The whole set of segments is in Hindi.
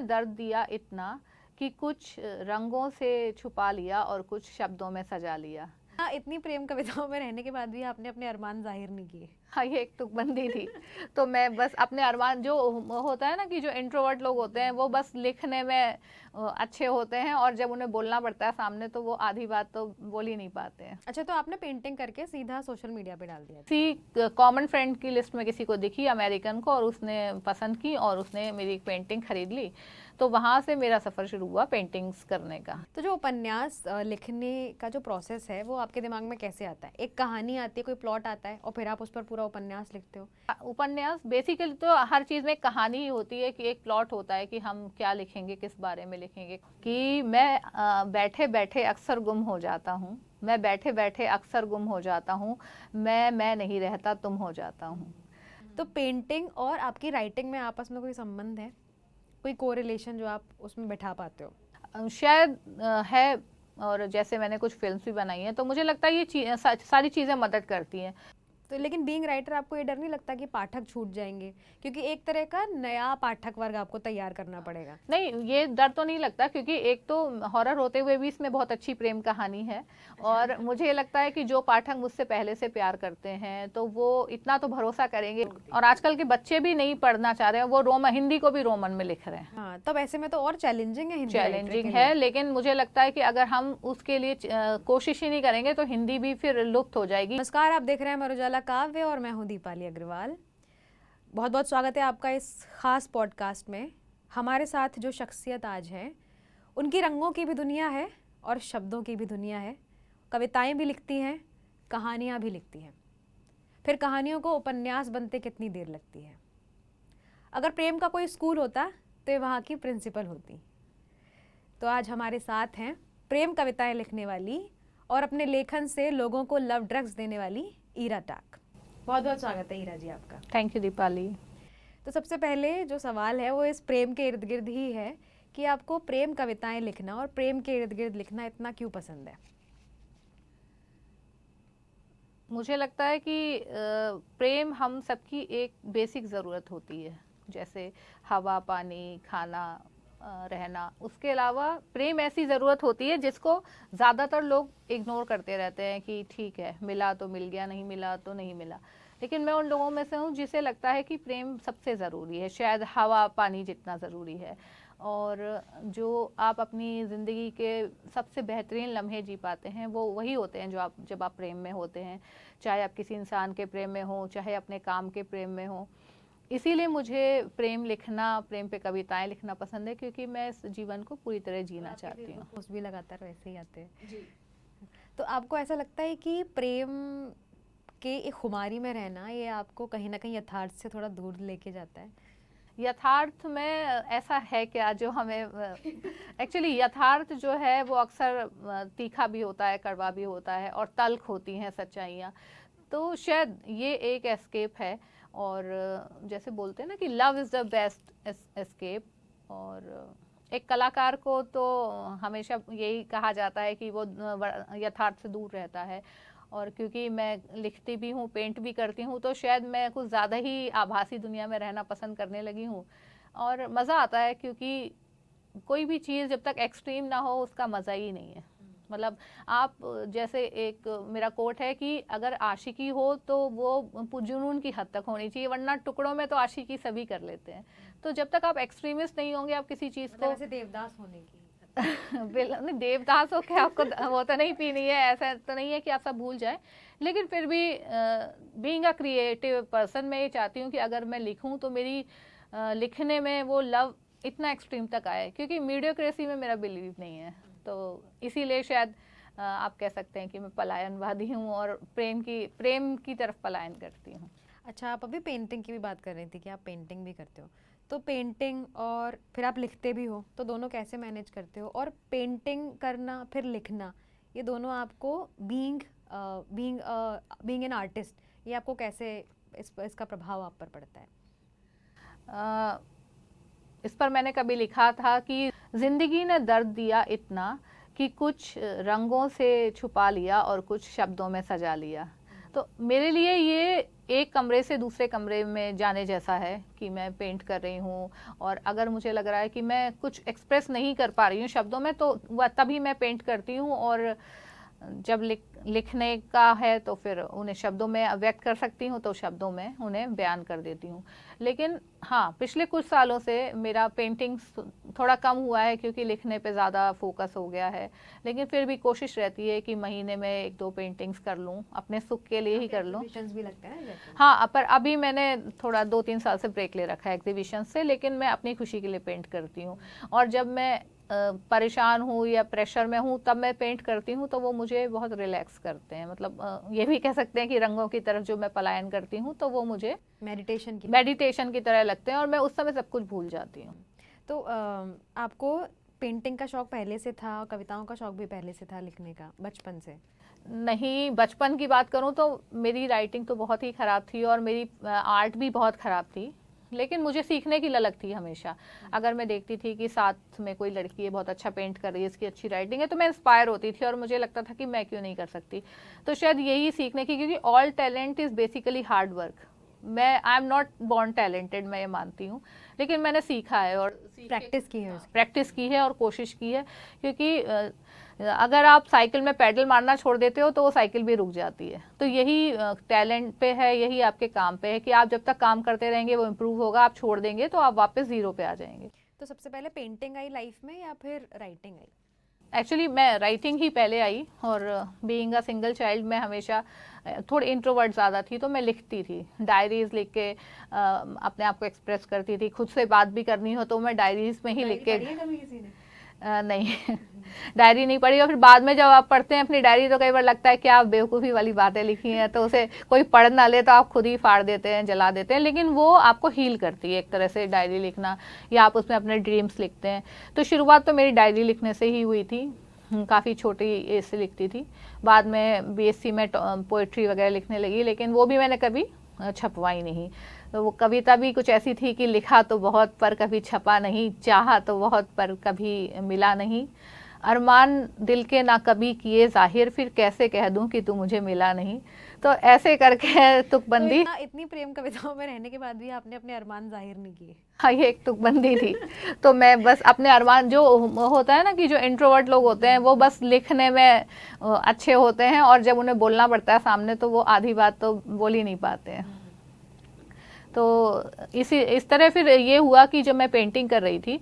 दर्द दिया इतना कि कुछ रंगों से छुपा लिया और कुछ शब्दों में सजा लिया। इतनी प्रेम कविताओं में रहने के बाद भी आपने अपने अरमान जाहिर नहीं किए। हाँ, ये एक तुकबंदी थी। तो मैं बस अपने अरमान, जो होता है ना कि जो इंट्रोवर्ट लोग होते हैं वो बस लिखने में अच्छे होते हैं, और जब उन्हें बोलना पड़ता है सामने तो वो आधी बात तो बोल ही नहीं पाते हैं। अच्छा, तो आपने पेंटिंग करके सीधा सोशल मीडिया पे डाल दिया? किसी कॉमन फ्रेंड की लिस्ट में किसी को दिखी अमेरिकन को, और उसने पसंद की और उसने मेरी पेंटिंग खरीद ली। तो वहाँ से मेरा सफ़र शुरू हुआ पेंटिंग्स करने का। तो जो उपन्यास लिखने का जो प्रोसेस है वो आपके दिमाग में कैसे आता है? एक कहानी आती है, कोई प्लॉट आता है और फिर आप उस पर पूरा उपन्यास लिखते हो? उपन्यास बेसिकली तो हर चीज़ में एक कहानी ही होती है कि एक प्लॉट होता है कि हम क्या लिखेंगे, किस बारे में लिखेंगे। कि मैं बैठे बैठे अक्सर गुम हो जाता हूँ, मैं बैठे बैठे अक्सर गुम हो जाता हूँ, मैं नहीं रहता तुम हो जाता हूँ। तो पेंटिंग और आपकी राइटिंग में आपस में कोई संबंध है, कोई कोरिलेशन जो आप उसमें बैठा पाते हो? शायद है, और जैसे मैंने कुछ फिल्म्स भी बनाई हैं तो मुझे लगता है ये सारी चीज़ें मदद करती हैं। तो लेकिन बीइंग राइटर आपको ये डर नहीं लगता कि पाठक छूट जाएंगे? क्योंकि एक तरह का नया पाठक वर्ग आपको तैयार करना पड़ेगा। नहीं, ये डर तो नहीं लगता, क्योंकि एक तो हॉरर होते हुए भी इसमें बहुत अच्छी प्रेम कहानी है, और मुझे लगता है कि जो पाठक मुझसे पहले से प्यार करते हैं तो वो इतना तो भरोसा करेंगे। और आजकल के बच्चे भी नहीं पढ़ना चाह रहे हैं, वो हिंदी को भी रोमन में लिख रहे हैं। हाँ, तब ऐसे में तो और चैलेंजिंग है, हिंदी चैलेंजिंग है, लेकिन मुझे लगता है कि अगर हम उसके लिए कोशिश ही नहीं करेंगे तो हिंदी भी फिर लुप्त हो जाएगी। नमस्कार, आप देख रहे हैं अमर उजाला काव्य और मैं हूं दीपाली अग्रवाल। बहुत बहुत स्वागत है आपका इस खास पॉडकास्ट में। हमारे साथ जो शख्सियत आज है उनकी रंगों की भी दुनिया है और शब्दों की भी दुनिया है। कविताएं भी लिखती हैं, कहानियां भी लिखती हैं, फिर कहानियों को उपन्यास बनते कितनी देर लगती है। अगर प्रेम का कोई स्कूल होता तो ये वहाँ की प्रिंसिपल होती। तो आज हमारे साथ हैं प्रेम कविताएं लिखने वाली और अपने लेखन से लोगों को लव ड्रग्स देने वाली ईरा टाक। बहुत बहुत स्वागत है ईरा जी आपका। Thank you Deepali. तो सबसे पहले जो सवाल है वो इस प्रेम के इर्द गिर्द ही है कि आपको प्रेम कविताएं लिखना और प्रेम के इर्द गिर्द लिखना इतना क्यों पसंद है? मुझे लगता है कि प्रेम हम सबकी एक बेसिक ज़रूरत होती है, जैसे हवा, पानी, खाना, रहना। उसके अलावा प्रेम ऐसी ज़रूरत होती है जिसको ज़्यादातर लोग इग्नोर करते रहते हैं कि ठीक है, मिला तो मिल गया, नहीं मिला तो नहीं मिला। लेकिन मैं उन लोगों में से हूँ जिसे लगता है कि प्रेम सबसे ज़रूरी है, शायद हवा पानी जितना ज़रूरी है। और जो आप अपनी ज़िंदगी के सबसे बेहतरीन लम्हे जी पाते हैं वो वही होते हैं जब आप प्रेम में होते हैं, चाहे आप किसी इंसान के प्रेम में हो, चाहे अपने काम के प्रेम में हो। इसीलिए मुझे प्रेम लिखना, प्रेम पे कविताएं लिखना पसंद है, क्योंकि मैं इस जीवन को पूरी तरह जीना चाहती हूँ। पोस्ट भी लगातार वैसे ही आते हैं जी। तो आपको ऐसा लगता है कि प्रेम के एक खुमारी में रहना ये आपको कहीं ना कहीं यथार्थ से थोड़ा दूर लेके जाता है? यथार्थ में ऐसा है क्या जो हमें एक्चुअली यथार्थ जो है वो अक्सर तीखा भी होता है, कड़वा भी होता है, और तल्ख होती हैं सच्चाइयाँ। तो शायद ये एक एस्केप है, और जैसे बोलते हैं ना कि love is the best escape. और एक कलाकार को तो हमेशा यही कहा जाता है कि वो यथार्थ से दूर रहता है। और क्योंकि मैं लिखती भी हूँ, पेंट भी करती हूँ, तो शायद मैं कुछ ज़्यादा ही आभासी दुनिया में रहना पसंद करने लगी हूँ। और मज़ा आता है, क्योंकि कोई भी चीज़ जब तक एक्सट्रीम ना हो उसका मज़ा ही नहीं है। मतलब आप जैसे, एक मेरा कोट है कि अगर आशिकी हो तो वो जुनून की हद तक होनी चाहिए, वरना टुकड़ों में तो आशिकी सभी कर लेते हैं। तो जब तक आप एक्सट्रीमिस्ट नहीं होंगे आप किसी चीज़ को, वैसे देवदास होने की नहीं, देवदास हो के आपको वो तो नहीं पीनी है, ऐसा तो नहीं है कि आप सब भूल जाए। लेकिन फिर भी बीइंग अ क्रिएटिव पर्सन मैं ये चाहती हूँ कि अगर मैं लिखूँ तो मेरी लिखने में वो लव इतना एक्सट्रीम तक आए, क्योंकि मीडियोक्रेसी में मेरा बिलीव नहीं है। तो इसीलिए शायद आप कह सकते हैं कि मैं पलायनवादी हूँ और प्रेम की तरफ पलायन करती हूँ। अच्छा, आप अभी पेंटिंग की भी बात कर रही थी कि आप पेंटिंग भी करते हो, तो पेंटिंग और फिर आप लिखते भी हो, तो दोनों कैसे मैनेज करते हो? और पेंटिंग करना फिर लिखना, ये दोनों आपको बीइंग एन आर्टिस्ट, ये आपको कैसे इसका प्रभाव आप पर पड़ता है? इस पर मैंने कभी लिखा था कि जिंदगी ने दर्द दिया इतना कि कुछ रंगों से छुपा लिया और कुछ शब्दों में सजा लिया। तो मेरे लिए ये एक कमरे से दूसरे कमरे में जाने जैसा है कि मैं पेंट कर रही हूँ, और अगर मुझे लग रहा है कि मैं कुछ एक्सप्रेस नहीं कर पा रही हूँ शब्दों में, तो तभी मैं पेंट करती हूँ। और जब लिखने का है तो फिर उन्हें शब्दों में व्यक्त कर सकती हूँ, तो शब्दों में उन्हें बयान कर देती हूँ। लेकिन हाँ, पिछले कुछ सालों से मेरा पेंटिंग थोड़ा कम हुआ है क्योंकि लिखने पे ज़्यादा फोकस हो गया है। लेकिन फिर भी कोशिश रहती है कि महीने में 1-2 पेंटिंग्स कर लूँ, अपने सुख के लिए ही कर लूँ। भी लगता है हाँ, पर अभी मैंने थोड़ा 2-3 साल से ब्रेक ले रखा है एग्जीबिशन से, लेकिन मैं अपनी खुशी के लिए पेंट करती हूँ। और जब मैं परेशान हूँ या प्रेशर में हूँ तब मैं पेंट करती हूँ, तो वो मुझे बहुत रिलैक्स करते हैं। मतलब ये भी कह सकते हैं कि रंगों की तरफ जो मैं पलायन करती हूँ तो वो मुझे मेडिटेशन की तरह लगते हैं, और मैं उस समय सब कुछ भूल जाती हूँ। तो आपको पेंटिंग का शौक पहले से था, कविताओं का शौक भी पहले से था लिखने का, बचपन से? नहीं, बचपन की बात करूँ तो मेरी राइटिंग तो बहुत ही ख़राब थी और मेरी आर्ट भी बहुत ख़राब थी, लेकिन मुझे सीखने की ललक थी हमेशा। अगर मैं देखती थी कि साथ में कोई लड़की है, बहुत अच्छा पेंट कर रही है, इसकी अच्छी राइटिंग है, तो मैं इंस्पायर होती थी और मुझे लगता था कि मैं क्यों नहीं कर सकती। तो शायद यही सीखने की, क्योंकि all talent is basically hard work. I am not born talented, मैं ये मानती हूँ, लेकिन मैंने सीखा है और प्रैक्टिस की है और कोशिश की है। क्योंकि अगर आप साइकिल में पैडल मारना छोड़ देते हो तो वो साइकिल भी रुक जाती है। तो यही टैलेंट पे है, यही आपके काम पे है कि आप जब तक काम करते रहेंगे वो इम्प्रूव होगा, आप छोड़ देंगे तो आप वापस जीरो पे आ जाएंगे। तो सबसे पहले पेंटिंग आई लाइफ में या फिर राइटिंग आई? एक्चुअली मैं राइटिंग ही पहले आई, और बीइंग अ सिंगल चाइल्ड मैं हमेशा थोड़ी इंट्रोवर्ट ज़्यादा थी, तो मैं लिखती थी, डायरीज लिख के अपने आप को एक्सप्रेस करती थी। खुद से बात भी करनी हो तो मैं डायरीज में ही लिख के नहीं डायरी नहीं पढ़ी। और फिर बाद में जब आप पढ़ते हैं अपनी डायरी तो कई बार लगता है कि आप बेवकूफ़ी वाली बातें लिखी हैं, तो उसे कोई पढ़ ना ले तो आप खुद ही फाड़ देते हैं, जला देते हैं। लेकिन वो आपको हील करती है एक तरह से डायरी लिखना, या आप उसमें अपने ड्रीम्स लिखते हैं। तो शुरुआत तो मेरी डायरी लिखने से ही हुई थी, काफ़ी छोटी एज से लिखती थी। बाद में बीएससी में पोइट्री वगैरह लिखने लगी, लेकिन वो भी मैंने कभी छपवाई नहीं। तो वो कविता भी कुछ ऐसी थी कि लिखा तो बहुत पर कभी छपा नहीं, चाहा तो बहुत पर कभी मिला नहीं, अरमान दिल के ना कभी किए जाहिर, फिर कैसे कह दूं कि तू मुझे मिला नहीं। तो ऐसे करके तुकबंदी। तो इतनी प्रेम कविताओं में रहने के बाद भी आपने अपने अरमान जाहिर नहीं किए? हाँ, ये एक तुकबंदी थी। तो मैं बस अपने अरमान, जो होता है ना कि जो इंट्रोवर्ट लोग होते हैं वो बस लिखने में अच्छे होते हैं, और जब उन्हें बोलना पड़ता है सामने तो वो आधी बात तो बोल ही नहीं पाते हैं। तो इस तरह फिर ये हुआ कि जब मैं पेंटिंग कर रही थी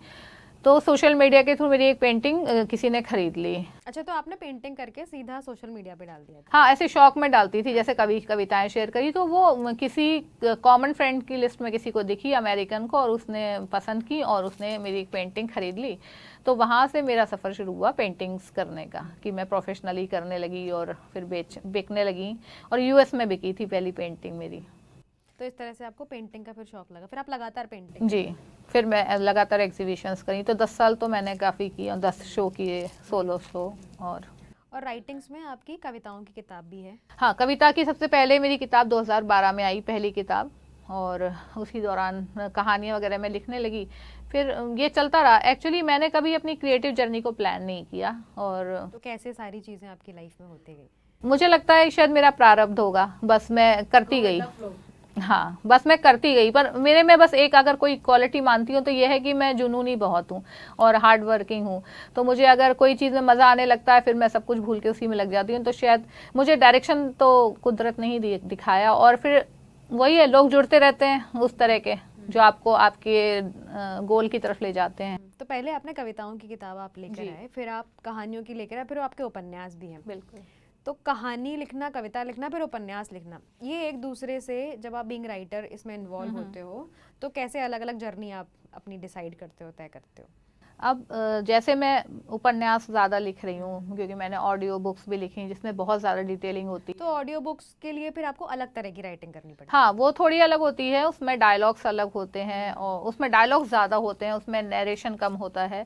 तो सोशल मीडिया के थ्रू मेरी एक पेंटिंग किसी ने खरीद ली। अच्छा, तो आपने पेंटिंग करके सीधा सोशल मीडिया पे डाल दिया? हाँ, ऐसे शौक में डालती थी, जैसे कभी कविताएं शेयर करी तो वो किसी कॉमन फ्रेंड की लिस्ट में किसी को दिखी, अमेरिकन को, और उसने पसंद की और उसने मेरी एक पेंटिंग खरीद ली। तो वहाँ से मेरा सफ़र शुरू हुआ पेंटिंग्स करने का, कि मैं प्रोफेशनली करने लगी और फिर बिकने लगी, और यूएस में बिकी थी पहली पेंटिंग मेरी। तो इस तरह से आपको पेंटिंग का फिर शौक लगा, फिर आप लगातार पेंटिंग? जी, फिर मैं लगातार एग्जीबिशंस करी, तो 10 साल तो मैंने काफ़ी किए, 10 शो किए, 16 शो। और राइटिंग्स में आपकी कविताओं की किताब भी है? हाँ, कविता की सबसे पहले मेरी किताब 2012 में आई, पहली किताब, और उसी दौरान कहानियाँ वगैरह मैं लिखने लगी। फिर ये चलता रहा। एक्चुअली मैंने कभी अपनी क्रिएटिव जर्नी को प्लान नहीं किया। और तो कैसे सारी चीज़ें आपकी लाइफ में होती गई? मुझे लगता है शायद मेरा प्रारब्ध होगा, बस मैं करती गई। हाँ, बस मैं करती गई। पर मेरे में बस एक अगर कोई क्वालिटी मानती हूँ तो ये है कि मैं जुनूनी बहुत हूँ और हार्ड वर्किंग हूँ। तो मुझे अगर कोई चीज़ में मज़ा आने लगता है फिर मैं सब कुछ भूल के उसी में लग जाती हूँ। तो शायद मुझे डायरेक्शन तो कुदरत ने ही दिखाया, और फिर वही है, लोग जुड़ते रहते हैं उस तरह के जो आपको आपके गोल की तरफ ले जाते हैं। तो पहले आपने कविताओं की किताब आप लेकर आए, फिर आप कहानियों की लेकर आए, फिर आपके उपन्यास भी हैं। बिल्कुल। तो कहानी लिखना, कविता लिखना, फिर उपन्यास लिखना, ये एक दूसरे से, जब आप बीइंग राइटर इसमें इन्वॉल्व होते हो तो कैसे अलग अलग जर्नी आप अपनी डिसाइड करते हो, तय करते हो? अब जैसे मैं उपन्यास ज़्यादा लिख रही हूँ क्योंकि मैंने ऑडियो बुक्स भी लिखी जिसमें बहुत ज़्यादा डिटेलिंग होती है। तो ऑडियो बुक्स के लिए फिर आपको अलग तरह की राइटिंग करनी पड़ती है? हाँ, वो थोड़ी अलग होती है, उसमें डायलॉग्स अलग होते हैं और उसमें डायलॉग्स ज़्यादा होते हैं, उसमें नरेशन कम होता है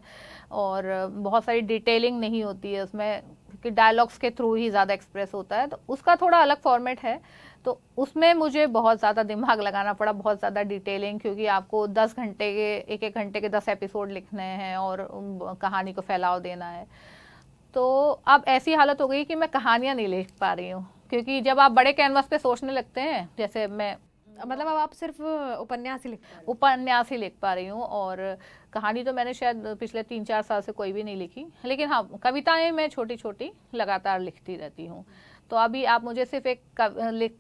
और बहुत सारी डिटेलिंग नहीं होती है उसमें, क्योंकि डायलॉग्स के थ्रू ही ज़्यादा एक्सप्रेस होता है। तो उसका थोड़ा अलग फॉर्मेट है। तो उसमें मुझे बहुत ज़्यादा दिमाग लगाना पड़ा, बहुत ज़्यादा डिटेलिंग, क्योंकि आपको 10 घंटे के, एक घंटे के 10 एपिसोड लिखने हैं और कहानी को फैलाव देना है। तो अब ऐसी हालत हो गई कि मैं कहानियाँ नहीं लिख पा रही हूँ, क्योंकि जब आप बड़े कैनवास पे सोचने लगते हैं, जैसे मैं मतलब अब आप सिर्फ उपन्यास ही लिखते हैं? उपन्यास ही लिख पा रही हूँ, और कहानी तो मैंने शायद पिछले 3-4 साल से कोई भी नहीं लिखी, लेकिन हाँ कविताएं मैं छोटी छोटी लगातार लिखती रहती हूँ। तो अभी आप मुझे सिर्फ एक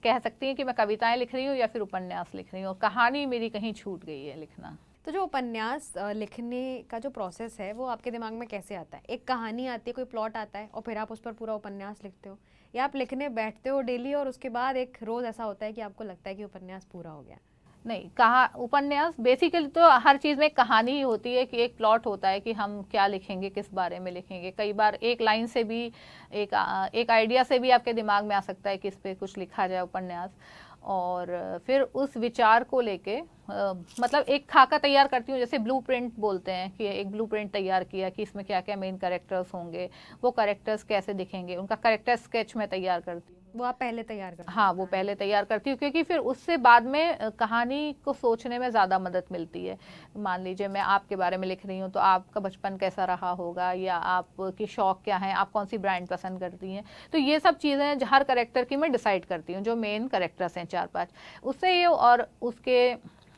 कह सकती हैं कि मैं कविताएं लिख रही हूँ या फिर उपन्यास लिख रही हूँ, कहानी मेरी कहीं छूट गई है लिखना। तो जो उपन्यास लिखने का जो प्रोसेस है वो आपके दिमाग में कैसे आता है? एक कहानी आती है, कोई प्लॉट आता है और फिर आप उस पर पूरा उपन्यास लिखते हो, या आप लिखने बैठते हो डेली और उसके बाद एक रोज़ ऐसा होता है कि आपको लगता है कि उपन्यास पूरा हो गया? नहीं, कहा उपन्यास बेसिकली तो हर चीज़ में एक कहानी ही होती है, कि एक प्लॉट होता है कि हम क्या लिखेंगे, किस बारे में लिखेंगे। कई बार एक लाइन से भी, एक आइडिया से भी आपके दिमाग में आ सकता है कि इस पे कुछ लिखा जाए उपन्यास। और फिर उस विचार को लेके मतलब एक खाका तैयार करती हूँ, जैसे ब्लूप्रिंट बोलते हैं, कि एक ब्लूप्रिंट तैयार किया कि इसमें क्या क्या मेन कैरेक्टर्स होंगे, वो कैरेक्टर्स कैसे दिखेंगे, उनका कैरेक्टर स्केच मैं तैयार करती हूँ। वो आप पहले तैयार करते हैं? हाँ, वो पहले तैयार करती हूँ, क्योंकि फिर उससे बाद में कहानी को सोचने में ज़्यादा मदद मिलती है। मान लीजिए मैं आपके बारे में लिख रही हूँ, तो आपका बचपन कैसा रहा होगा, या आपके शौक क्या हैं, आप कौन सी ब्रांड पसंद करती हैं, तो ये सब चीज़ें हर करेक्टर की मैं डिसाइड करती हूँ, जो मेन करेक्टर्स हैं 4-5, उससे ये, और उसके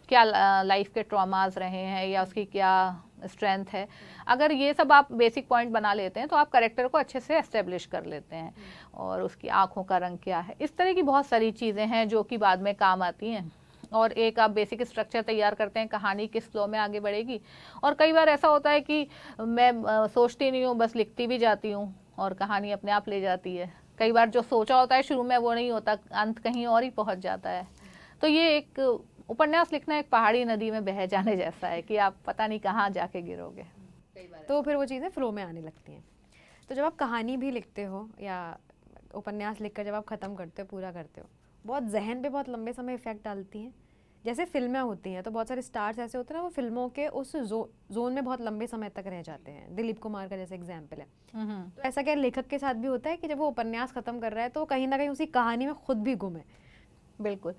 क्या लाइफ के ट्रॉमास रहे हैं या उसकी क्या स्ट्रेंथ है, अगर ये सब आप बेसिक पॉइंट बना लेते हैं तो आप करेक्टर को अच्छे से एस्टेब्लिश कर लेते हैं। और उसकी आंखों का रंग क्या है, इस तरह की बहुत सारी चीज़ें हैं जो कि बाद में काम आती हैं। और एक आप बेसिक स्ट्रक्चर तैयार करते हैं, कहानी किस फ्लो में आगे बढ़ेगी। और कई बार ऐसा होता है कि मैं सोचती नहीं हूँ, बस लिखती भी जाती हूँ और कहानी अपने आप ले जाती है। कई बार जो सोचा होता है शुरू में वो नहीं होता, अंत कहीं और ही पहुँच जाता है। तो ये एक उपन्यास लिखना एक पहाड़ी नदी में बह जाने जैसा है, कि आप पता नहीं कहाँ जाके गिरोगे। तो फिर वो चीज़ें फ्लो में आने लगती हैं। तो जब आप कहानी भी लिखते हो या उपन्यास लिखकर जब आप ख़त्म करते हो, पूरा करते हो, बहुत जहन पे बहुत लंबे समय इफेक्ट डालती हैं। जैसे फिल्में होती हैं तो बहुत सारे स्टार्स ऐसे होते हैं ना, वो फिल्मों के उस जोन में बहुत लंबे समय तक रह जाते हैं। दिलीप कुमार का जैसे एग्जाम्पल है। तो ऐसा क्या लेखक के साथ भी होता है कि जब वो उपन्यास ख़त्म कर रहा है तो कहीं ना कहीं उसी कहानी में खुद भी गुम है? बिल्कुल,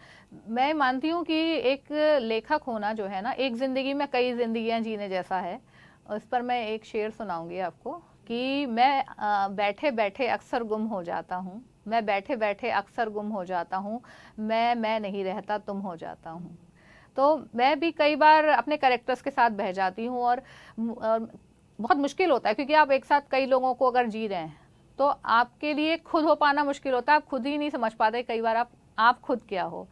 मैं मानती हूँ कि एक लेखक होना जो है ना, एक ज़िंदगी में कई ज़िंदगियाँ जीने जैसा है। उस पर मैं एक शेर सुनाऊंगी आपको, कि मैं बैठे बैठे अक्सर गुम हो जाता हूँ, मैं बैठे बैठे अक्सर गुम हो जाता हूँ, मैं नहीं रहता तुम हो जाता हूँ। तो मैं भी कई बार अपने कैरेक्टर्स के साथ बह जाती हूँ, और बहुत मुश्किल होता है, क्योंकि आप एक साथ कई लोगों को अगर जी रहे हैं तो आपके लिए खुद हो पाना मुश्किल होता है। आप खुद ही नहीं समझ पाते कई बार आप खुद क्या हो।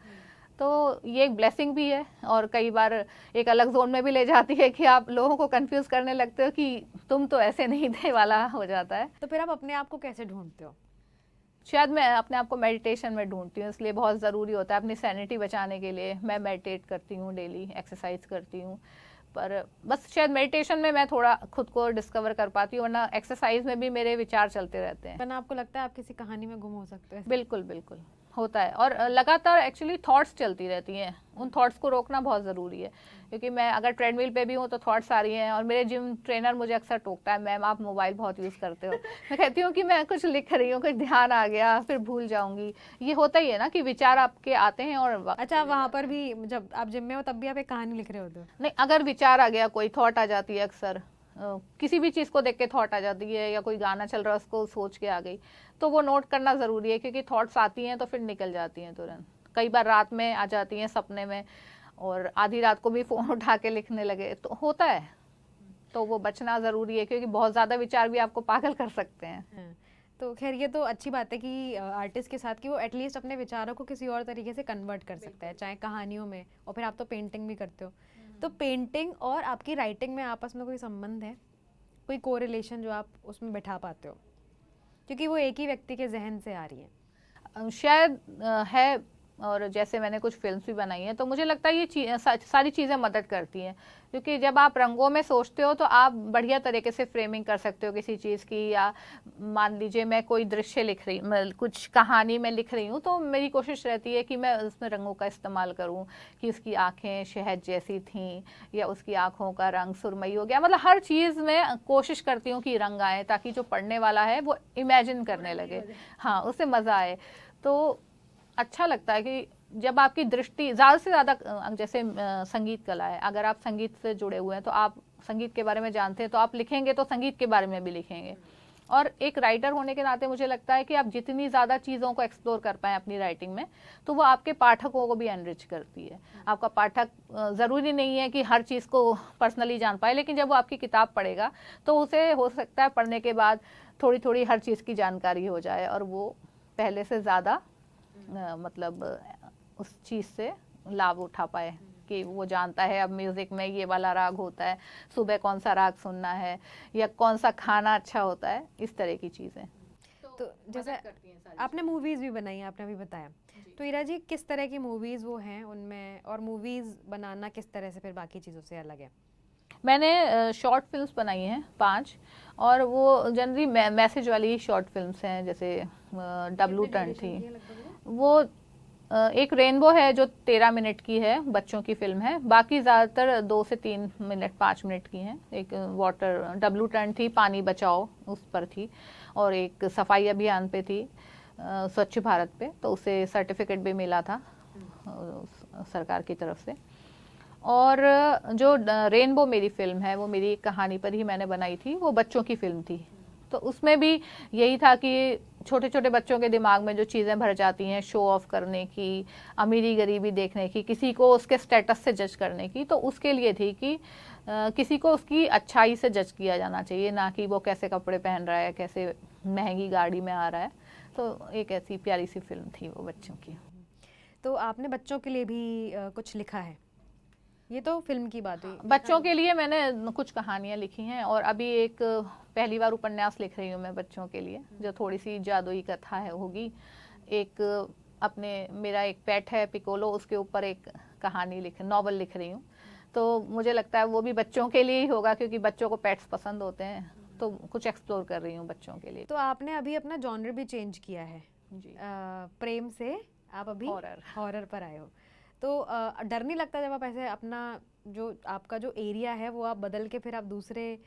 तो ये एक ब्लेसिंग भी है, और कई बार एक अलग जोन में भी ले जाती है कि आप लोगों को कंफ्यूज करने लगते हो कि तुम तो ऐसे नहीं थे वाला हो जाता है। तो फिर आप अपने आप को कैसे ढूंढते हो? शायद मैं अपने आप को मेडिटेशन में ढूंढती हूँ, इसलिए बहुत ज़रूरी होता है अपनी सैनिटी बचाने के लिए मैं मेडिटेट करती हूँ, डेली एक्सरसाइज करती हूँ। पर बस शायद मेडिटेशन में मैं थोड़ा खुद को डिस्कवर कर पाती हूँ, वरना एक्सरसाइज में भी मेरे विचार चलते रहते हैं। वरना आपको लगता है आप किसी कहानी में गुम हो सकते हैं? बिल्कुल बिल्कुल होता है, और लगातार एक्चुअली थॉट्स चलती रहती हैं, उन थॉट्स को रोकना बहुत ज़रूरी है। क्योंकि मैं अगर ट्रेडमिल पे भी हूँ तो थॉट्स आ रही हैं, और मेरे जिम ट्रेनर मुझे अक्सर टोकता है, मैम आप मोबाइल बहुत यूज़ करते हो। मैं कहती हूँ कि मैं कुछ लिख रही हूँ, कुछ ध्यान आ गया फिर भूल जाऊँगी। ये होता ही है ना कि विचार आपके आते हैं। और अच्छा, वहाँ पर भी जब आप जिम में हो तब भी आप एक कहानी लिख रहे होते हो? नहीं, अगर विचार आ गया, कोई थॉट आ जाती है, अक्सर किसी भी चीज़ को देख के थॉट आ जाती है, या कोई गाना चल रहा है उसको सोच के आ गई, तो वो नोट करना ज़रूरी है, क्योंकि थॉट्स आती हैं तो फिर निकल जाती हैं तुरंत। कई बार रात में आ जाती हैं सपने में, और आधी रात को भी फ़ोन उठा के लिखने लगे तो होता है। तो वो बचना ज़रूरी है, क्योंकि बहुत ज़्यादा विचार भी आपको पागल कर सकते हैं। तो खैर ये तो अच्छी बात है कि आर्टिस्ट के साथ कि वो एटलीस्ट अपने विचारों को किसी और तरीके से कन्वर्ट कर सकता है, चाहे कहानियों में, और फिर आप तो पेंटिंग भी करते हो। तो पेंटिंग और आपकी राइटिंग में आपस में कोई संबंध है, कोई कोरिलेशन जो आप उसमें बैठा पाते हो, क्योंकि वो एक ही व्यक्ति के जहन से आ रही है? शायद है, और जैसे मैंने कुछ फिल्म्स भी बनाई हैं, तो मुझे लगता है ये सारी चीज़ें मदद करती हैं। क्योंकि जब आप रंगों में सोचते हो तो आप बढ़िया तरीके से फ्रेमिंग कर सकते हो किसी चीज़ की। या मान लीजिए मैं कोई दृश्य लिख रही, कुछ कहानी में लिख रही हूँ, तो मेरी कोशिश रहती है कि मैं उसमें रंगों का इस्तेमाल करूँ, कि उसकी आँखें शहद जैसी थीं, या उसकी आँखों का रंग सुरमई हो गया। मतलब हर चीज़ में कोशिश करती हूँ कि रंग आए, ताकि जो पढ़ने वाला है वो इमेजिन करने लगे, हाँ, उसे मज़ा आए। तो अच्छा लगता है कि जब आपकी दृष्टि ज़्यादा से ज़्यादा, जैसे संगीत कला है, अगर आप संगीत से जुड़े हुए हैं तो आप संगीत के बारे में जानते हैं, तो आप लिखेंगे तो संगीत के बारे में भी लिखेंगे। और एक राइटर होने के नाते मुझे लगता है कि आप जितनी ज़्यादा चीज़ों को एक्सप्लोर कर पाएँ अपनी राइटिंग में, तो वो आपके पाठकों को भी एनरिच करती है। आपका पाठक ज़रूरी नहीं है कि हर चीज़ को पर्सनली जान पाए, लेकिन जब वो आपकी किताब पढ़ेगा तो उसे हो सकता है पढ़ने के बाद थोड़ी थोड़ी हर चीज़ की जानकारी हो जाए और वो पहले से ज़्यादा मतलब उस चीज़ से लाभ उठा पाए कि वो जानता है अब म्यूज़िक में ये वाला राग होता है, सुबह कौन सा राग सुनना है या कौन सा खाना अच्छा होता है, इस तरह की चीज़ें। तो जैसे आपने मूवीज़ भी बनाई हैं, आपने अभी बताया, तो ईरा जी किस तरह की मूवीज़ वो हैं उनमें, और मूवीज़ बनाना किस तरह से फिर बाकी चीज़ों से अलग है? मैंने शॉर्ट फिल्म्स बनाई हैं 5, और वो जनरली मैसेज वाली शॉर्ट फिल्म्स हैं, जैसे डब्लू टर्न थी वो। एक रेनबो है जो 13 मिनट की है, बच्चों की फिल्म है, बाकी ज़्यादातर 2 से 3 मिनट 5 मिनट की हैं। एक वाटर डब्लू टर्न थी, पानी बचाओ उस पर थी, और एक सफाई अभियान पे थी, स्वच्छ भारत पे, तो उसे सर्टिफिकेट भी मिला था सरकार की तरफ से। और जो रेनबो मेरी फिल्म है वो मेरी एक कहानी पर ही मैंने बनाई थी, वो बच्चों की फिल्म थी। तो उसमें भी यही था कि छोटे छोटे बच्चों के दिमाग में जो चीज़ें भर जाती हैं शो ऑफ करने की, अमीरी गरीबी देखने की, किसी को उसके स्टेटस से जज करने की, तो उसके लिए थी कि किसी को उसकी अच्छाई से जज किया जाना चाहिए, ना कि वो कैसे कपड़े पहन रहा है, कैसे महंगी गाड़ी में आ रहा है। तो एक ऐसी प्यारी सी फिल्म थी वो बच्चों की। तो आपने बच्चों के लिए भी कुछ लिखा है? ये तो फिल्म की बात हुई। बच्चों के लिए मैंने कुछ कहानियाँ लिखी हैं, और अभी एक पहली बार उपन्यास लिख रही हूँ मैं बच्चों के लिए, जो थोड़ी सी जादुई कथा है होगी। एक अपने मेरा एक पेट है पिकोलो, उसके ऊपर एक कहानी नॉवल लिख रही हूँ। तो मुझे लगता है वो भी बच्चों के लिए ही होगा, क्योंकि बच्चों को पेट्स पसंद होते हैं, तो कुछ एक्सप्लोर कर रही हूँ बच्चों के लिए। तो आपने अभी अपना जॉनर भी चेंज किया है जी। प्रेम से आप अभी हॉरर पर आए हो, तो डर नहीं लगता जब आप ऐसे अपना जो आपका जो एरिया है वो आप बदल के फिर आप दूसरे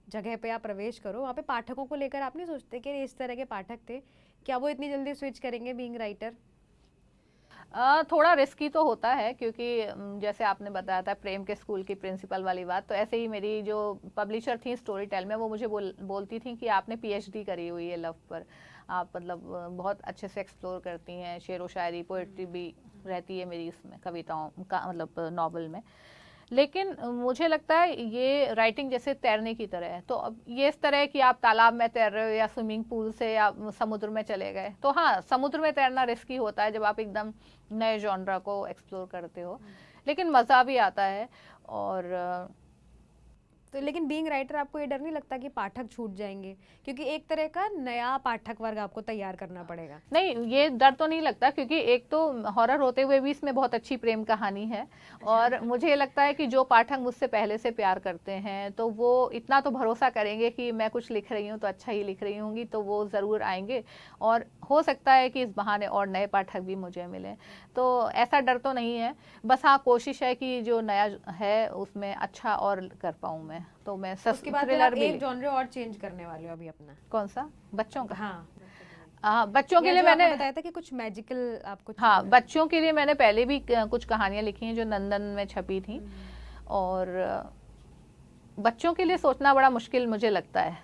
जगह पे आप प्रवेश करो, वहाँ पे पाठकों को लेकर आप नहीं सोचते कि इस तरह के पाठक थे, क्या वो इतनी जल्दी स्विच करेंगे बीइंग राइटर? थोड़ा रिस्की तो होता है, क्योंकि जैसे आपने बताया था प्रेम के स्कूल की प्रिंसिपल वाली बात, तो ऐसे ही मेरी जो पब्लिशर थी स्टोरी टेल में, वो मुझे बोलती थी कि आपने पीएचडी करी हुई है लव पर, आप मतलब बहुत अच्छे से एक्सप्लोर करती हैं, शेर व शायरी पोएट्री भी रहती है मेरी इसमें, कविताओं का मतलब नॉवल में। लेकिन मुझे लगता है ये राइटिंग जैसे तैरने की तरह है, तो अब ये इस तरह है कि आप तालाब में तैर रहे हो या स्विमिंग पूल से या समुद्र में चले गए, तो हाँ समुद्र में तैरना रिस्की होता है जब आप एकदम नए जॉनरा को एक्सप्लोर करते हो, लेकिन मज़ा भी आता है। और तो लेकिन बीइंग राइटर आपको ये डर नहीं लगता कि पाठक छूट जाएंगे, क्योंकि एक तरह का नया पाठक वर्ग आपको तैयार करना पड़ेगा? नहीं, ये डर तो नहीं लगता, क्योंकि एक तो हॉरर होते हुए भी इसमें बहुत अच्छी प्रेम कहानी है, और मुझे ये लगता है कि जो पाठक मुझसे पहले से प्यार करते हैं तो वो इतना तो भरोसा करेंगे कि मैं कुछ लिख रही हूँ तो अच्छा ही लिख रही होंगी, तो वो ज़रूर आएंगे, और हो सकता है कि इस बहाने और नए पाठक भी मुझे मिले, तो ऐसा डर तो नहीं है। बस हाँ कोशिश है कि जो नया है उसमें अच्छा और कर पाऊँ मैं, तो मैं उसके बाद थ्रिलर भी एक जॉनर और चेंज करने वाले हो अभी अपना? कौन सा? बच्चों का? हाँ बच्चों के लिए मैंने बताया था कि कुछ मैजिकल आपको। हाँ, बच्चों के लिए मैंने पहले भी कुछ कहानियां लिखी हैं जो नंदन में छपी थी, और बच्चों के लिए सोचना बड़ा मुश्किल मुझे लगता है,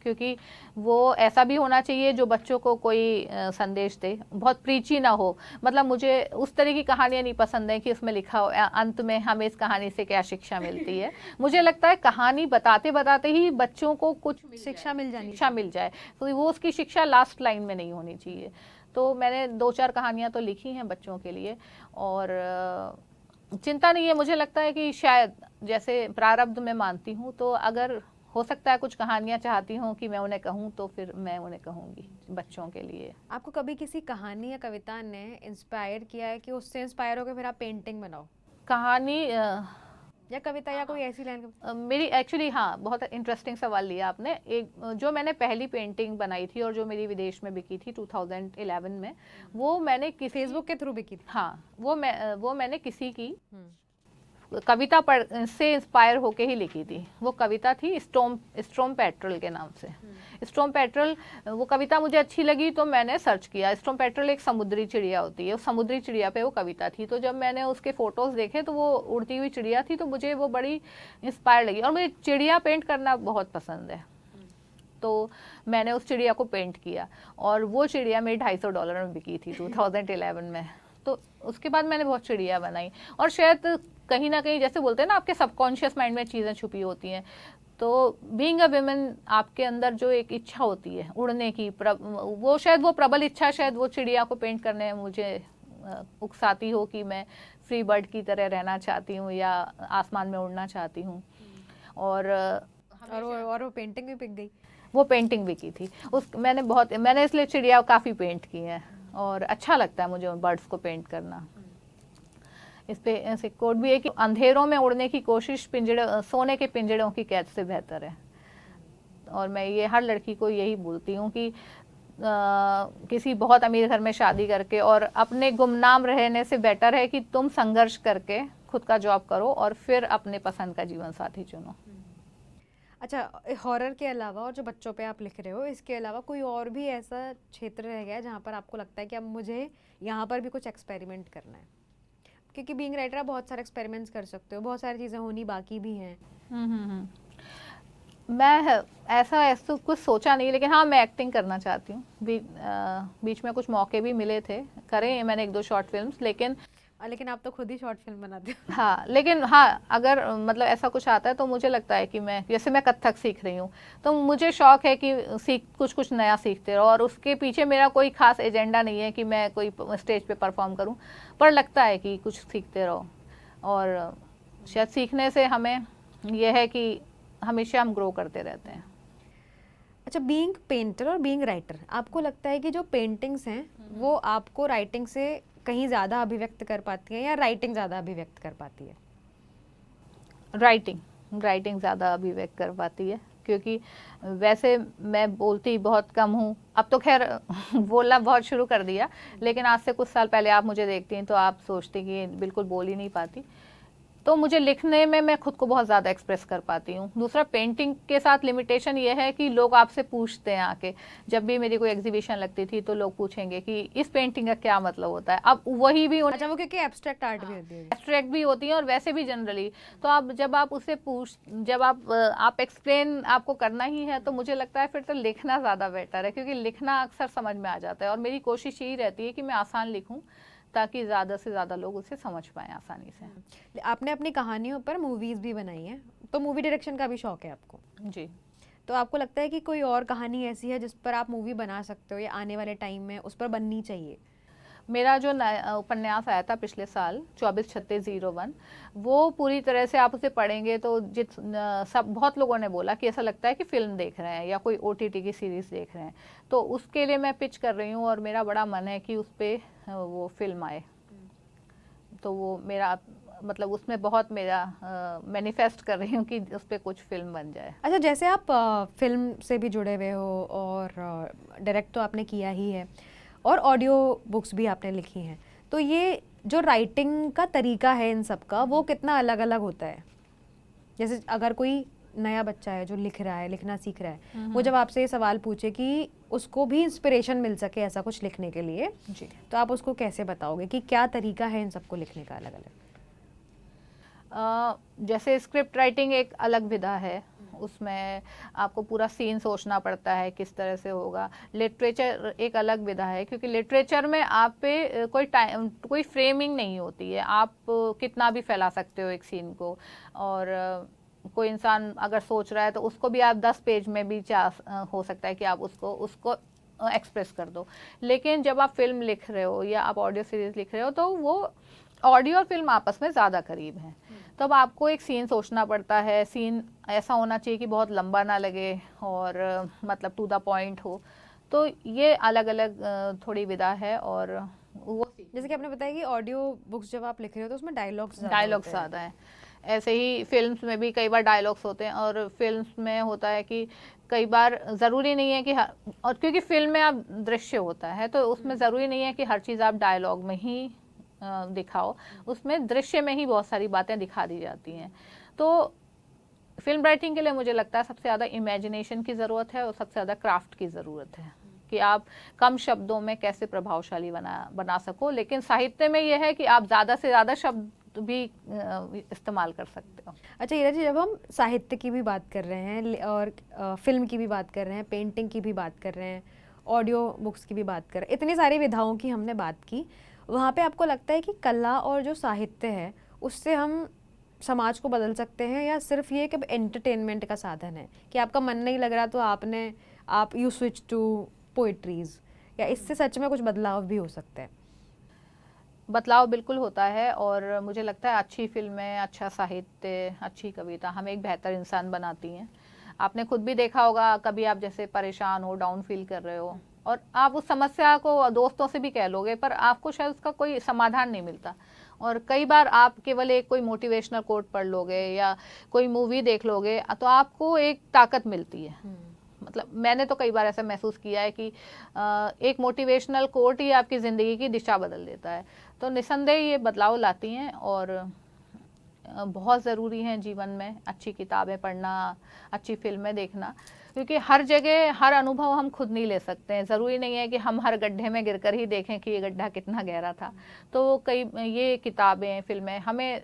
क्योंकि वो ऐसा भी होना चाहिए जो बच्चों को कोई संदेश दे, बहुत प्रीची ना हो। मतलब मुझे उस तरह की कहानियां नहीं पसंद है कि उसमें लिखा हो अंत में हमें इस कहानी से क्या शिक्षा मिलती है। मुझे लगता है कहानी बताते बताते ही बच्चों को कुछ शिक्षा मिल जाए, तो वो उसकी शिक्षा लास्ट लाइन में नहीं होनी चाहिए। तो मैंने 2-4 कहानियां तो लिखी हैं बच्चों के लिए, और चिंता नहीं है। मुझे लगता है कि शायद जैसे प्रारब्ध में मानती हूँ, तो अगर हो सकता है कुछ कहानियां चाहती हूँ कि मैं उन्हें कहूँ, तो फिर मैं उन्हें कहूँगी बच्चों के लिए। आपको कभी किसी कहानी या कविता ने इंस्पायर किया है कि उससे इंस्पायर होकर फिर आप पेंटिंग बनाओ? कहानी या कविता या कोई ऐसी लाइन? मेरी एक्चुअली हाँ, बहुत इंटरेस्टिंग सवाल लिया आपने। एक जो मैंने पहली पेंटिंग बनाई थी और जो मेरी विदेश में बिकी थी 2011 में, वो मैंने फेसबुक के थ्रू बिकी थी? हाँ, वो मैंने किसी की कविता पढ़ से इंस्पायर होके ही लिखी थी। वो कविता थी स्टॉर्म पेट्रल के नाम से। स्टॉर्म पेट्रल, वो कविता मुझे अच्छी लगी तो मैंने सर्च किया। स्टॉर्म पेट्रल एक समुद्री चिड़िया होती है, उस समुद्री चिड़िया पे वो कविता थी। तो जब मैंने उसके फोटोज देखे तो वो उड़ती हुई चिड़िया थी, तो मुझे वो बड़ी इंस्पायर लगी। और मुझे चिड़िया पेंट करना बहुत पसंद है, तो मैंने उस चिड़िया को पेंट किया और वो चिड़िया मेरी $250 में बिकी थी 2011 में। तो उसके बाद मैंने बहुत चिड़िया बनाई और शायद कहीं ना कहीं जैसे बोलते हैं ना आपके सबकॉन्शियस माइंड में चीज़ें छुपी होती हैं, तो बीइंग अ विमेन आपके अंदर जो एक इच्छा होती है उड़ने की, वो शायद वो प्रबल इच्छा शायद वो चिड़िया को पेंट करने में मुझे उकसाती हो कि मैं फ्री बर्ड की तरह रहना चाहती हूँ या आसमान में उड़ना चाहती हूँ। और वो पेंटिंग भी बिक गई। वो पेंटिंग भी की थी मैंने इसलिए चिड़िया काफ़ी पेंट की हैं और अच्छा लगता है मुझे बर्ड्स को पेंट करना। इस पे ऐसे कोट भी है कि अंधेरों में उड़ने की कोशिश सोने के पिंजड़ों की कैद से बेहतर है। और मैं ये हर लड़की को यही बोलती हूँ कि किसी बहुत अमीर घर में शादी करके और अपने गुमनाम रहने से बेटर है कि तुम संघर्ष करके खुद का जॉब करो और फिर अपने पसंद का जीवन साथी चुनो। अच्छा, हॉरर के अलावा और जो बच्चों पे आप लिख रहे हो, इसके अलावा कोई और भी ऐसा क्षेत्र रह गया जहाँ पर आपको लगता है कि अब मुझे यहाँ पर भी कुछ एक्सपेरिमेंट करना है? क्योंकि बीइंग राइटर आप बहुत सारे एक्सपेरिमेंट्स कर सकते हो, बहुत सारी चीज़ें होनी बाकी भी हैं। मैं ऐसा कुछ सोचा नहीं, लेकिन हाँ मैं एक्टिंग करना चाहती हूँ। बीच में कुछ मौके भी मिले थे, करे मैंने 1-2 शॉर्ट फिल्म्स, लेकिन आप तो खुद ही शॉर्ट फिल्म बनाते हो। हाँ, लेकिन हाँ अगर मतलब ऐसा कुछ आता है तो मुझे लगता है कि जैसे मैं कथक सीख रही हूँ तो मुझे शौक है कि कुछ नया सीखते रहो, और उसके पीछे मेरा कोई खास एजेंडा नहीं है कि मैं कोई स्टेज पे परफॉर्म करूँ, पर लगता है कि कुछ सीखते रहो। और शायद सीखने से हमें यह है कि हमेशा हम ग्रो करते रहते हैं। अच्छा, बीइंग पेंटर और बीइंग राइटर, आपको लगता है कि जो पेंटिंग्स हैं वो आपको राइटिंग से कहीं ज़्यादा अभिव्यक्त कर पाती है या राइटिंग ज़्यादा अभिव्यक्त कर पाती है? राइटिंग ज़्यादा अभिव्यक्त कर पाती है, क्योंकि वैसे मैं बोलती बहुत कम हूँ। अब तो खैर बोलना बहुत शुरू कर दिया, लेकिन आज से कुछ साल पहले आप मुझे देखती हैं तो आप सोचती कि बिल्कुल बोल ही नहीं पाती। तो मुझे लिखने में मैं खुद को बहुत ज़्यादा एक्सप्रेस कर पाती हूँ। दूसरा, पेंटिंग के साथ लिमिटेशन ये है कि लोग आपसे पूछते हैं आके, जब भी मेरी कोई एग्जीबिशन लगती थी तो लोग पूछेंगे कि इस पेंटिंग का क्या मतलब होता है। अब वही भी अच्छा, वो क्योंकि एब्स्ट्रैक्ट आर्ट भी होती है, एब्स्ट्रैक्ट भी होती है और वैसे भी जनरली, तो आप जब आप एक्सप्लेन आपको करना ही है तो मुझे लगता है फिर तो लिखना ज़्यादा बेटर है, क्योंकि लिखना अक्सर समझ में आ जाता है। और मेरी कोशिश यही रहती है कि मैं आसान लिखूँ ताकि ज़्यादा से ज़्यादा लोग उसे समझ पाएँ आसानी से। आपने अपनी कहानियों पर मूवीज़ भी बनाई हैं, तो मूवी डायरेक्शन का भी शौक है आपको? जी। तो आपको लगता है कि कोई और कहानी ऐसी है जिस पर आप मूवी बना सकते हो या आने वाले टाइम में उस पर बननी चाहिए? मेरा जो उपन्यास आया था पिछले साल 243601, वो पूरी तरह से आप उसे पढ़ेंगे तो बहुत लोगों ने बोला कि ऐसा लगता है कि फिल्म देख रहे हैं या कोई OTT की सीरीज़ देख रहे हैं। तो उसके लिए मैं पिच कर रही हूँ और मेरा बड़ा मन है कि उस पर वो फिल्म आए। तो वो मेरा मतलब उसमें बहुत मेरा मैनिफेस्ट कर रही हूँ कि उस पर कुछ फिल्म बन जाए। अच्छा, जैसे आप फिल्म से भी जुड़े हुए हो और डायरेक्ट तो आपने किया ही है और ऑडियो बुक्स भी आपने लिखी हैं, तो ये जो राइटिंग का तरीका है इन सब का, वो कितना अलग अलग होता है? जैसे अगर कोई नया बच्चा है जो लिख रहा है, लिखना सीख रहा है, वो जब आपसे ये सवाल पूछे कि उसको भी इंस्पिरेशन मिल सके ऐसा कुछ लिखने के लिए जी, तो आप उसको कैसे बताओगे कि क्या तरीका है इन सबको लिखने का अलग अलग? जैसे स्क्रिप्ट राइटिंग एक अलग विधा है, उसमें आपको पूरा सीन सोचना पड़ता है किस तरह से होगा। लिटरेचर एक अलग विधा है, क्योंकि लिटरेचर में आप पे कोई फ्रेमिंग नहीं होती है, आप कितना भी फैला सकते हो एक सीन को। और कोई इंसान अगर सोच रहा है तो उसको भी आप 10 पेज में भी हो सकता है कि आप उसको एक्सप्रेस कर दो। लेकिन जब आप फिल्म लिख रहे हो या आप ऑडियो सीरीज लिख रहे हो तो वो ऑडियो और फिल्म आपस में ज़्यादा करीब हैं। तब आपको एक सीन सोचना पड़ता है, सीन ऐसा होना चाहिए कि बहुत लंबा ना लगे और मतलब टू द पॉइंट हो। तो ये अलग अलग थोड़ी विधा है। और वो जैसे कि आपने बताया कि ऑडियो बुक्स जब आप लिख रहे हो तो उसमें डायलॉग्स ज़्यादा हैं, ऐसे ही फिल्म्स में भी कई बार डायलॉग्स होते हैं। और फिल्म्स में होता है कि कई बार ज़रूरी नहीं है कि और क्योंकि फिल्म में आप दृश्य होता है तो उसमें ज़रूरी नहीं है कि हर चीज़ आप डायलॉग में ही दिखाओ, उसमें दृश्य में ही बहुत सारी बातें दिखा दी जाती हैं। तो फिल्म राइटिंग के लिए मुझे लगता है सबसे ज़्यादा इमेजिनेशन की ज़रूरत है और सबसे ज़्यादा क्राफ्ट की ज़रूरत है कि आप कम शब्दों में कैसे प्रभावशाली बना सको। लेकिन साहित्य में यह है कि आप ज़्यादा से ज़्यादा शब्द तो भी इस्तेमाल कर सकते हो। अच्छा हीरा जी, जब हम साहित्य की भी बात कर रहे हैं और फिल्म की भी बात कर रहे हैं, पेंटिंग की भी बात कर रहे हैं, ऑडियो बुक्स की भी बात कर रहे हैं, इतनी सारी विधाओं की हमने बात की, वहाँ पे आपको लगता है कि कला और जो साहित्य है उससे हम समाज को बदल सकते हैं, या सिर्फ ये कि एंटरटेनमेंट का साधन है कि आपका मन नहीं लग रहा तो आप यू स्विच टू पोइट्रीज, या इससे सच में कुछ बदलाव भी हो सकते हैं? बदलाव बिल्कुल होता है, और मुझे लगता है अच्छी फिल्में, अच्छा साहित्य, अच्छी कविता हमें एक बेहतर इंसान बनाती हैं। आपने खुद भी देखा होगा, कभी आप जैसे परेशान हो, डाउन फील कर रहे हो, और आप उस समस्या को दोस्तों से भी कह लोगे, पर आपको शायद उसका कोई समाधान नहीं मिलता। और कई बार आप केवल एक कोई मोटिवेशनल कोट पढ़ लोगे या कोई मूवी देख लोगे तो आपको एक ताकत मिलती है। मतलब मैंने तो कई बार ऐसा महसूस किया है कि एक मोटिवेशनल कोट ही आपकी ज़िंदगी की दिशा बदल देता है। तो निसंदेह ये बदलाव लाती हैं, और बहुत ज़रूरी हैं जीवन में अच्छी किताबें पढ़ना, अच्छी फिल्में देखना, क्योंकि हर जगह हर अनुभव हम खुद नहीं ले सकते हैं। ज़रूरी नहीं है कि हम हर गड्ढे में गिरकर ही देखें कि ये गड्ढा कितना गहरा था। तो कई ये किताबें, फिल्में हमें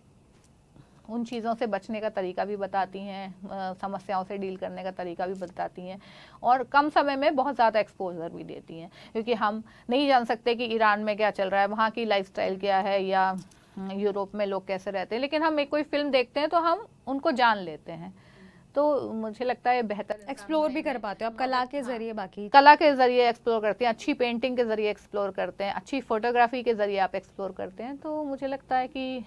उन चीज़ों से बचने का तरीका भी बताती हैं, समस्याओं से डील करने का तरीका भी बताती हैं, और कम समय में बहुत ज़्यादा एक्सपोजर भी देती हैं, क्योंकि हम नहीं जान सकते कि ईरान में क्या चल रहा है, वहाँ की लाइफस्टाइल क्या है, या यूरोप में लोग कैसे रहते हैं, लेकिन हम एक कोई फिल्म देखते हैं तो हम उनको जान लेते हैं। तो मुझे लगता है बेहतर एक्सप्लोर भी कर पाते हो आप कला के जरिए, बाकी कला के जरिए एक्सप्लोर करते हैं, अच्छी पेंटिंग के जरिए एक्सप्लोर करते हैं, अच्छी फोटोग्राफी के जरिए आप एक्सप्लोर करते हैं। तो मुझे लगता है कि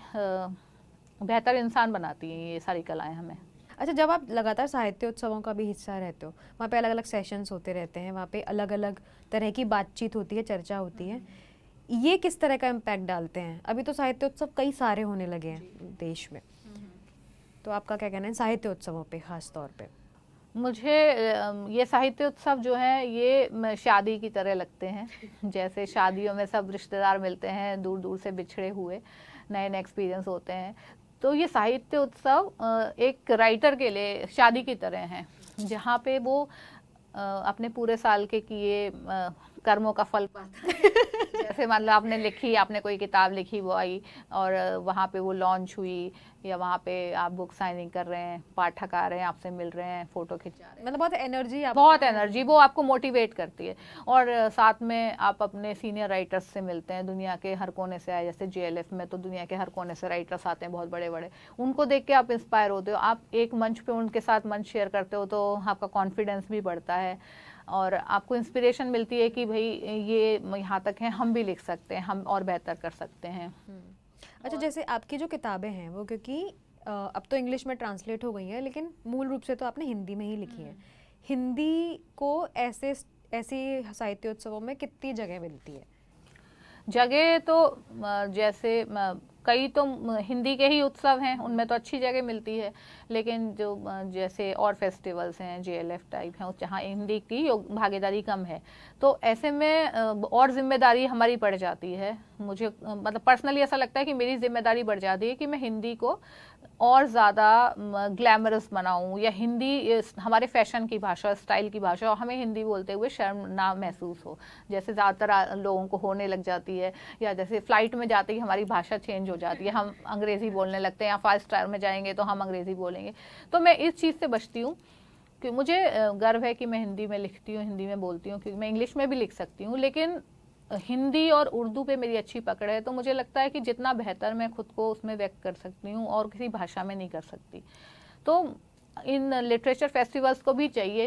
बेहतर इंसान बनाती हैं ये सारी कलाएं हमें। अच्छा, जब आप लगातार साहित्य उत्सवों का भी हिस्सा रहते हो, वहाँ पे अलग अलग सेशंस होते रहते हैं, वहाँ पे अलग अलग तरह की बातचीत होती है, चर्चा होती है, ये किस तरह का इम्पैक्ट डालते हैं? अभी तो साहित्य उत्सव कई सारे होने लगे हैं देश में, तो आपका क्या कहना है साहित्य उत्सवों पे खास तौर पे? मुझे ये साहित्य उत्सव जो है ये शादी की तरह लगते हैं। जैसे शादियों में सब रिश्तेदार मिलते हैं, दूर दूर से बिछड़े हुए, नए नए एक्सपीरियंस होते हैं। तो ये साहित्य उत्सव एक राइटर के लिए शादी की तरह है, जहाँ पे वो अपने पूरे साल के किए कर्मों का फल पाता है। जैसे मान लो आपने लिखी, आपने कोई किताब लिखी, वो आई और वहाँ पे वो लॉन्च हुई, या वहाँ पे आप बुक साइनिंग कर रहे हैं, पाठक आ रहे हैं, आपसे मिल रहे हैं, फोटो खिंचा रहे हैं, मतलब बहुत एनर्जी वो आपको मोटिवेट करती है। और साथ में आप अपने सीनियर राइटर्स से मिलते हैं, दुनिया के हर कोने से आए, जैसे JLF में तो दुनिया के हर कोने से राइटर्स आते हैं, बहुत बड़े बड़े, उनको देख के आप इंस्पायर होते हो, आप एक मंच पे उनके साथ मंच शेयर करते हो, तो आपका कॉन्फिडेंस भी बढ़ता है और आपको इंस्पिरेशन मिलती है कि भाई ये यहाँ तक है, हम भी लिख सकते हैं, हम और बेहतर कर सकते हैं। अच्छा, जैसे आपकी जो किताबें हैं वो क्योंकि अब तो इंग्लिश में ट्रांसलेट हो गई हैं, लेकिन मूल रूप से तो आपने हिंदी में ही लिखी है। हिंदी को ऐसे साहित्य उत्सवों में कितनी जगह मिलती है? जगह तो जैसे कई तो हिंदी के ही उत्सव हैं, उनमें तो अच्छी जगह मिलती है, लेकिन जो जैसे और फेस्टिवल्स हैं, JLF टाइप हैं, जहाँ हिंदी की भागीदारी कम है, तो ऐसे में और जिम्मेदारी हमारी बढ़ जाती है। मुझे मतलब पर्सनली ऐसा लगता है कि मेरी जिम्मेदारी बढ़ जाती है कि मैं हिंदी को और ज़्यादा ग्लैमरस बनाऊं, या हिंदी हमारे फैशन की भाषा, स्टाइल की भाषा, और हमें हिंदी बोलते हुए शर्म ना महसूस हो, जैसे ज़्यादातर लोगों को होने लग जाती है। या जैसे फ़्लाइट में जाते ही हमारी भाषा चेंज हो जाती है, हम अंग्रेज़ी बोलने लगते हैं, या 5 स्टार में जाएंगे तो हम अंग्रेज़ी बोलेंगे। तो मैं इस चीज़ से बचती हूँ कि मुझे गर्व है कि मैं हिंदी में लिखती हूँ, हिंदी में बोलती हूँ, क्योंकि मैं इंग्लिश में भी लिख सकती हूँ, लेकिन हिंदी और उर्दू पे मेरी अच्छी पकड़ है। तो मुझे लगता है कि जितना बेहतर मैं खुद को उसमें व्यक्त कर सकती हूँ और किसी भाषा में नहीं कर सकती। तो इन लिटरेचर फेस्टिवल्स को भी चाहिए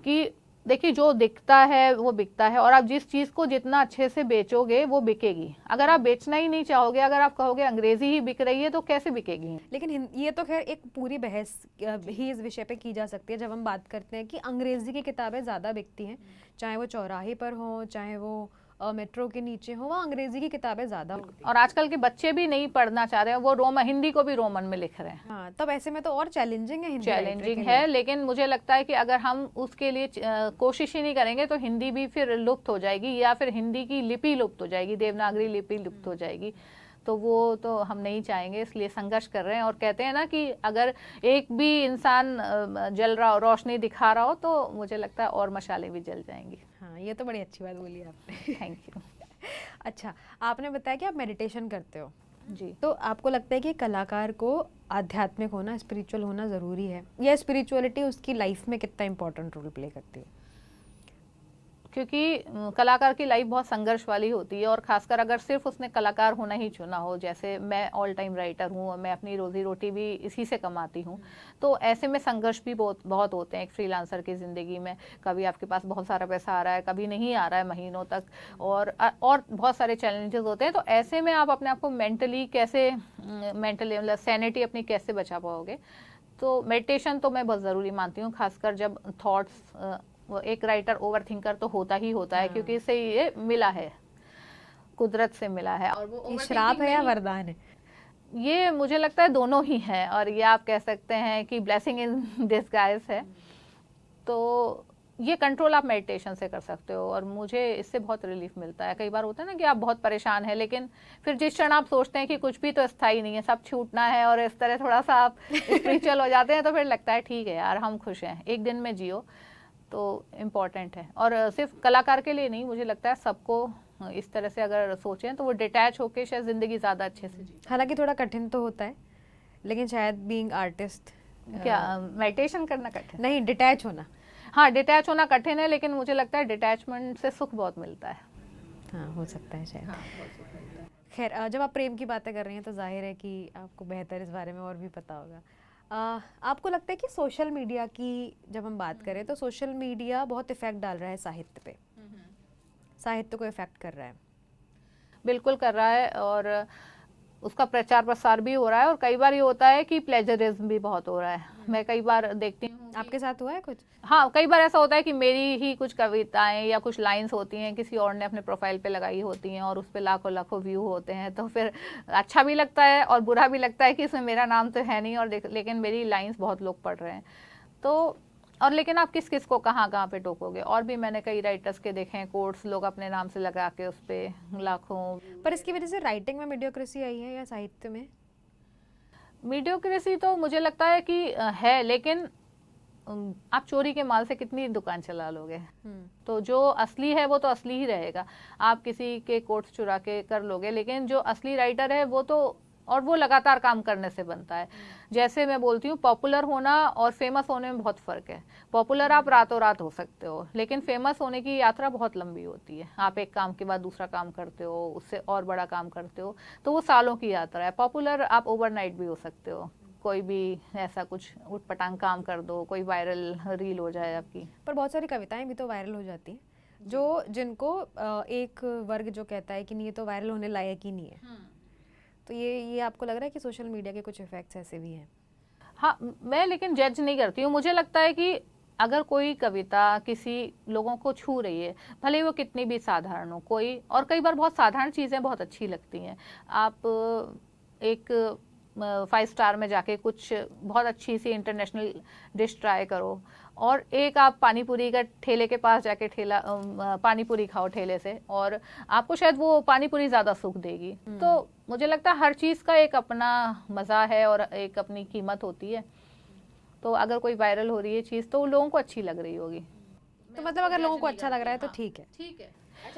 कि देखिए, जो दिखता है वो बिकता है, और आप जिस चीज़ को जितना अच्छे से बेचोगे वो बिकेगी। अगर आप बेचना ही नहीं चाहोगे, अगर आप कहोगे अंग्रेजी ही बिक रही है, तो कैसे बिकेगी? लेकिन ये तो खैर एक पूरी बहस ही इस विषय पे की जा सकती है, जब हम बात करते हैं कि अंग्रेजी की किताबें ज़्यादा बिकती हैं, चाहे वो चौराहे पर हो, चाहे वो मेट्रो के नीचे हो, वहाँ अंग्रेजी की किताबें ज़्यादा होती हैं। और आजकल के बच्चे भी नहीं पढ़ना चाह रहे हैं, वो हिंदी को भी रोमन में लिख रहे हैं। हाँ, तब ऐसे में तो और चैलेंजिंग है, हिंदी चैलेंजिंग है, लेकिन मुझे लगता है कि अगर हम उसके लिए कोशिश ही नहीं करेंगे तो हिंदी भी फिर लुप्त हो जाएगी, या फिर हिंदी की लिपि लुप्त हो जाएगी, देवनागरी लिपि लुप्त हो जाएगी। तो वो तो हम नहीं चाहेंगे, इसलिए संघर्ष कर रहे हैं। और कहते हैं ना कि अगर एक भी इंसान जल रहा हो, रोशनी दिखा रहा हो, तो मुझे लगता है और मशालें भी जल जाएंगी। हाँ, ये तो बड़ी अच्छी बात बोली आपने। Thank you. अच्छा, आपने बताया कि आप मेडिटेशन करते हो, जी। तो आपको लगता है कि कलाकार को आध्यात्मिक होना, स्पिरिचुअल होना ज़रूरी है, या स्पिरिचुअलिटी उसकी लाइफ में कितना इम्पोर्टेंट रोल प्ले करती है? क्योंकि कलाकार की लाइफ बहुत संघर्ष वाली होती है, और खासकर अगर सिर्फ उसने कलाकार होना ही चुना हो, जैसे मैं ऑल टाइम राइटर हूँ और मैं अपनी रोजी रोटी भी इसी से कमाती हूँ, तो ऐसे में संघर्ष भी बहुत बहुत होते हैं एक फ्रीलांसर की ज़िंदगी में। कभी आपके पास बहुत सारा पैसा आ रहा है, कभी नहीं आ रहा है महीनों तक, और बहुत सारे चैलेंजेस होते हैं। तो ऐसे में आप अपने आप को मेंटली कैसे, मेंटली मतलब सैनिटी अपनी कैसे बचा पाओगे? तो मेडिटेशन तो मैं बहुत ज़रूरी मानती हूँ, खासकर जब थॉट्स, वो एक राइटर ओवर थिंकर तो होता ही होता है, क्योंकि इससे ये मिला है, कुदरत से मिला है। और वो ये श्राप है या वरदान है? ये मुझे लगता है दोनों ही है, और ये आप कह सकते हैं कि ब्लेसिंग इन डिस्गाइज है। तो ये कंट्रोल आप मेडिटेशन से कर सकते हो, और मुझे इससे बहुत रिलीफ मिलता है। कई बार होता है ना कि आप बहुत परेशान हैं, लेकिन फिर जिस क्षण आप सोचते हैं कि कुछ भी तो स्थायी नहीं है, सब छूटना है, और इस तरह थोड़ा सा आप स्पिरिचुअल हो जाते हैं, तो फिर लगता है ठीक है यार, हम खुश हैं, एक दिन में जियो। तो इम्पॉर्टेंट है, और सिर्फ कलाकार के लिए नहीं, मुझे लगता है सबको इस तरह से अगर सोचें तो वो डिटैच होके शायद ज़िंदगी ज़्यादा अच्छे से जी। हालांकि थोड़ा कठिन तो होता है, लेकिन शायद बीइंग आर्टिस्ट, क्या मेडिटेशन करना कठिन? नहीं, डिटैच होना। हाँ, डिटैच होना कठिन है, लेकिन मुझे लगता है डिटैचमेंट से सुख बहुत मिलता है। हाँ, हो सकता है शायद। खैर, जब आप प्रेम की बातें कर रही हैं तो जाहिर है कि आपको बेहतर इस बारे में और भी पता होगा। आपको लगता है कि सोशल मीडिया की जब हम बात करें तो सोशल मीडिया बहुत इफेक्ट डाल रहा है साहित्य पे, साहित्य को इफेक्ट कर रहा है? बिल्कुल कर रहा है, और उसका प्रचार प्रसार भी हो रहा है, और कई बार ये होता है कि प्लेजरिज्म भी बहुत हो रहा है। मैं कई बार देखती हूँ। आपके साथ हुआ है कुछ? हाँ, कई बार ऐसा होता है कि मेरी ही कुछ कविताएं या कुछ लाइंस होती हैं, किसी और ने अपने प्रोफाइल पे लगाई होती हैं, और उस पे लाखों लाखों व्यू होते हैं। तो फिर अच्छा भी लगता है और बुरा भी लगता है कि इसमें मेरा नाम तो है नहीं, और लेकिन मेरी लाइंस बहुत लोग पढ़ रहे हैं। तो और लेकिन आप किस किस को कहाँ कहाँ पे टोकोगे? और भी मैंने कई राइटर्स के देखे हैं कोट्स लोग अपने नाम से लगा के उस पे लाखों। पर इसकी वजह से राइटिंग में मीडियोक्रेसी आई है या साहित्य में? मीडियोक्रेसी तो मुझे लगता है कि है, लेकिन आप चोरी के माल से कितनी दुकान चला लोगे? तो जो असली है वो तो असली ही रहेगा। आप किसी के कोट्स चुरा के कर लोगे, लेकिन जो असली राइटर है वो तो, और वो लगातार काम करने से बनता है। जैसे मैं बोलती हूँ, पॉपुलर होना और फेमस होने में बहुत फ़र्क है। पॉपुलर आप रातों रात हो सकते हो, लेकिन फेमस होने की यात्रा बहुत लंबी होती है। आप एक काम के बाद दूसरा काम करते हो, उससे और बड़ा काम करते हो, तो वो सालों की यात्रा है। पॉपुलर आप ओवरनाइट भी हो सकते हो, कोई भी ऐसा कुछ उटपटांग काम कर दो, कोई वायरल रील हो जाए आपकी। पर बहुत सारी कविताएं भी तो वायरल हो जाती हैं, जो जिनको एक वर्ग जो कहता है कि नहीं, ये तो वायरल होने लायक ही नहीं है। तो ये आपको लग रहा है कि सोशल मीडिया के कुछ इफेक्ट्स ऐसे भी हैं? हाँ, मैं लेकिन जज नहीं करती हूँ। मुझे लगता है कि अगर कोई कविता किसी लोगों को छू रही है, भले वो कितनी भी साधारण हो, कोई, और कई बार बहुत साधारण चीज़ें बहुत अच्छी लगती हैं। आप एक 5 स्टार में जाके कुछ बहुत अच्छी सी इंटरनेशनल डिश ट्राई करो, और एक आप पानी पूरी का ठेले के पास जाके पानी पूरी खाओ ठेले से, और आपको शायद वो पानी पूरी ज़्यादा सुख देगी। तो मुझे लगता है हर चीज़ का एक अपना मज़ा है और एक अपनी कीमत होती है। तो अगर कोई वायरल हो रही है चीज़, तो लोगों को अच्छी लग रही होगी। तो मतलब अगर लोगों को अच्छा लग रहा है तो ठीक है। ठीक है,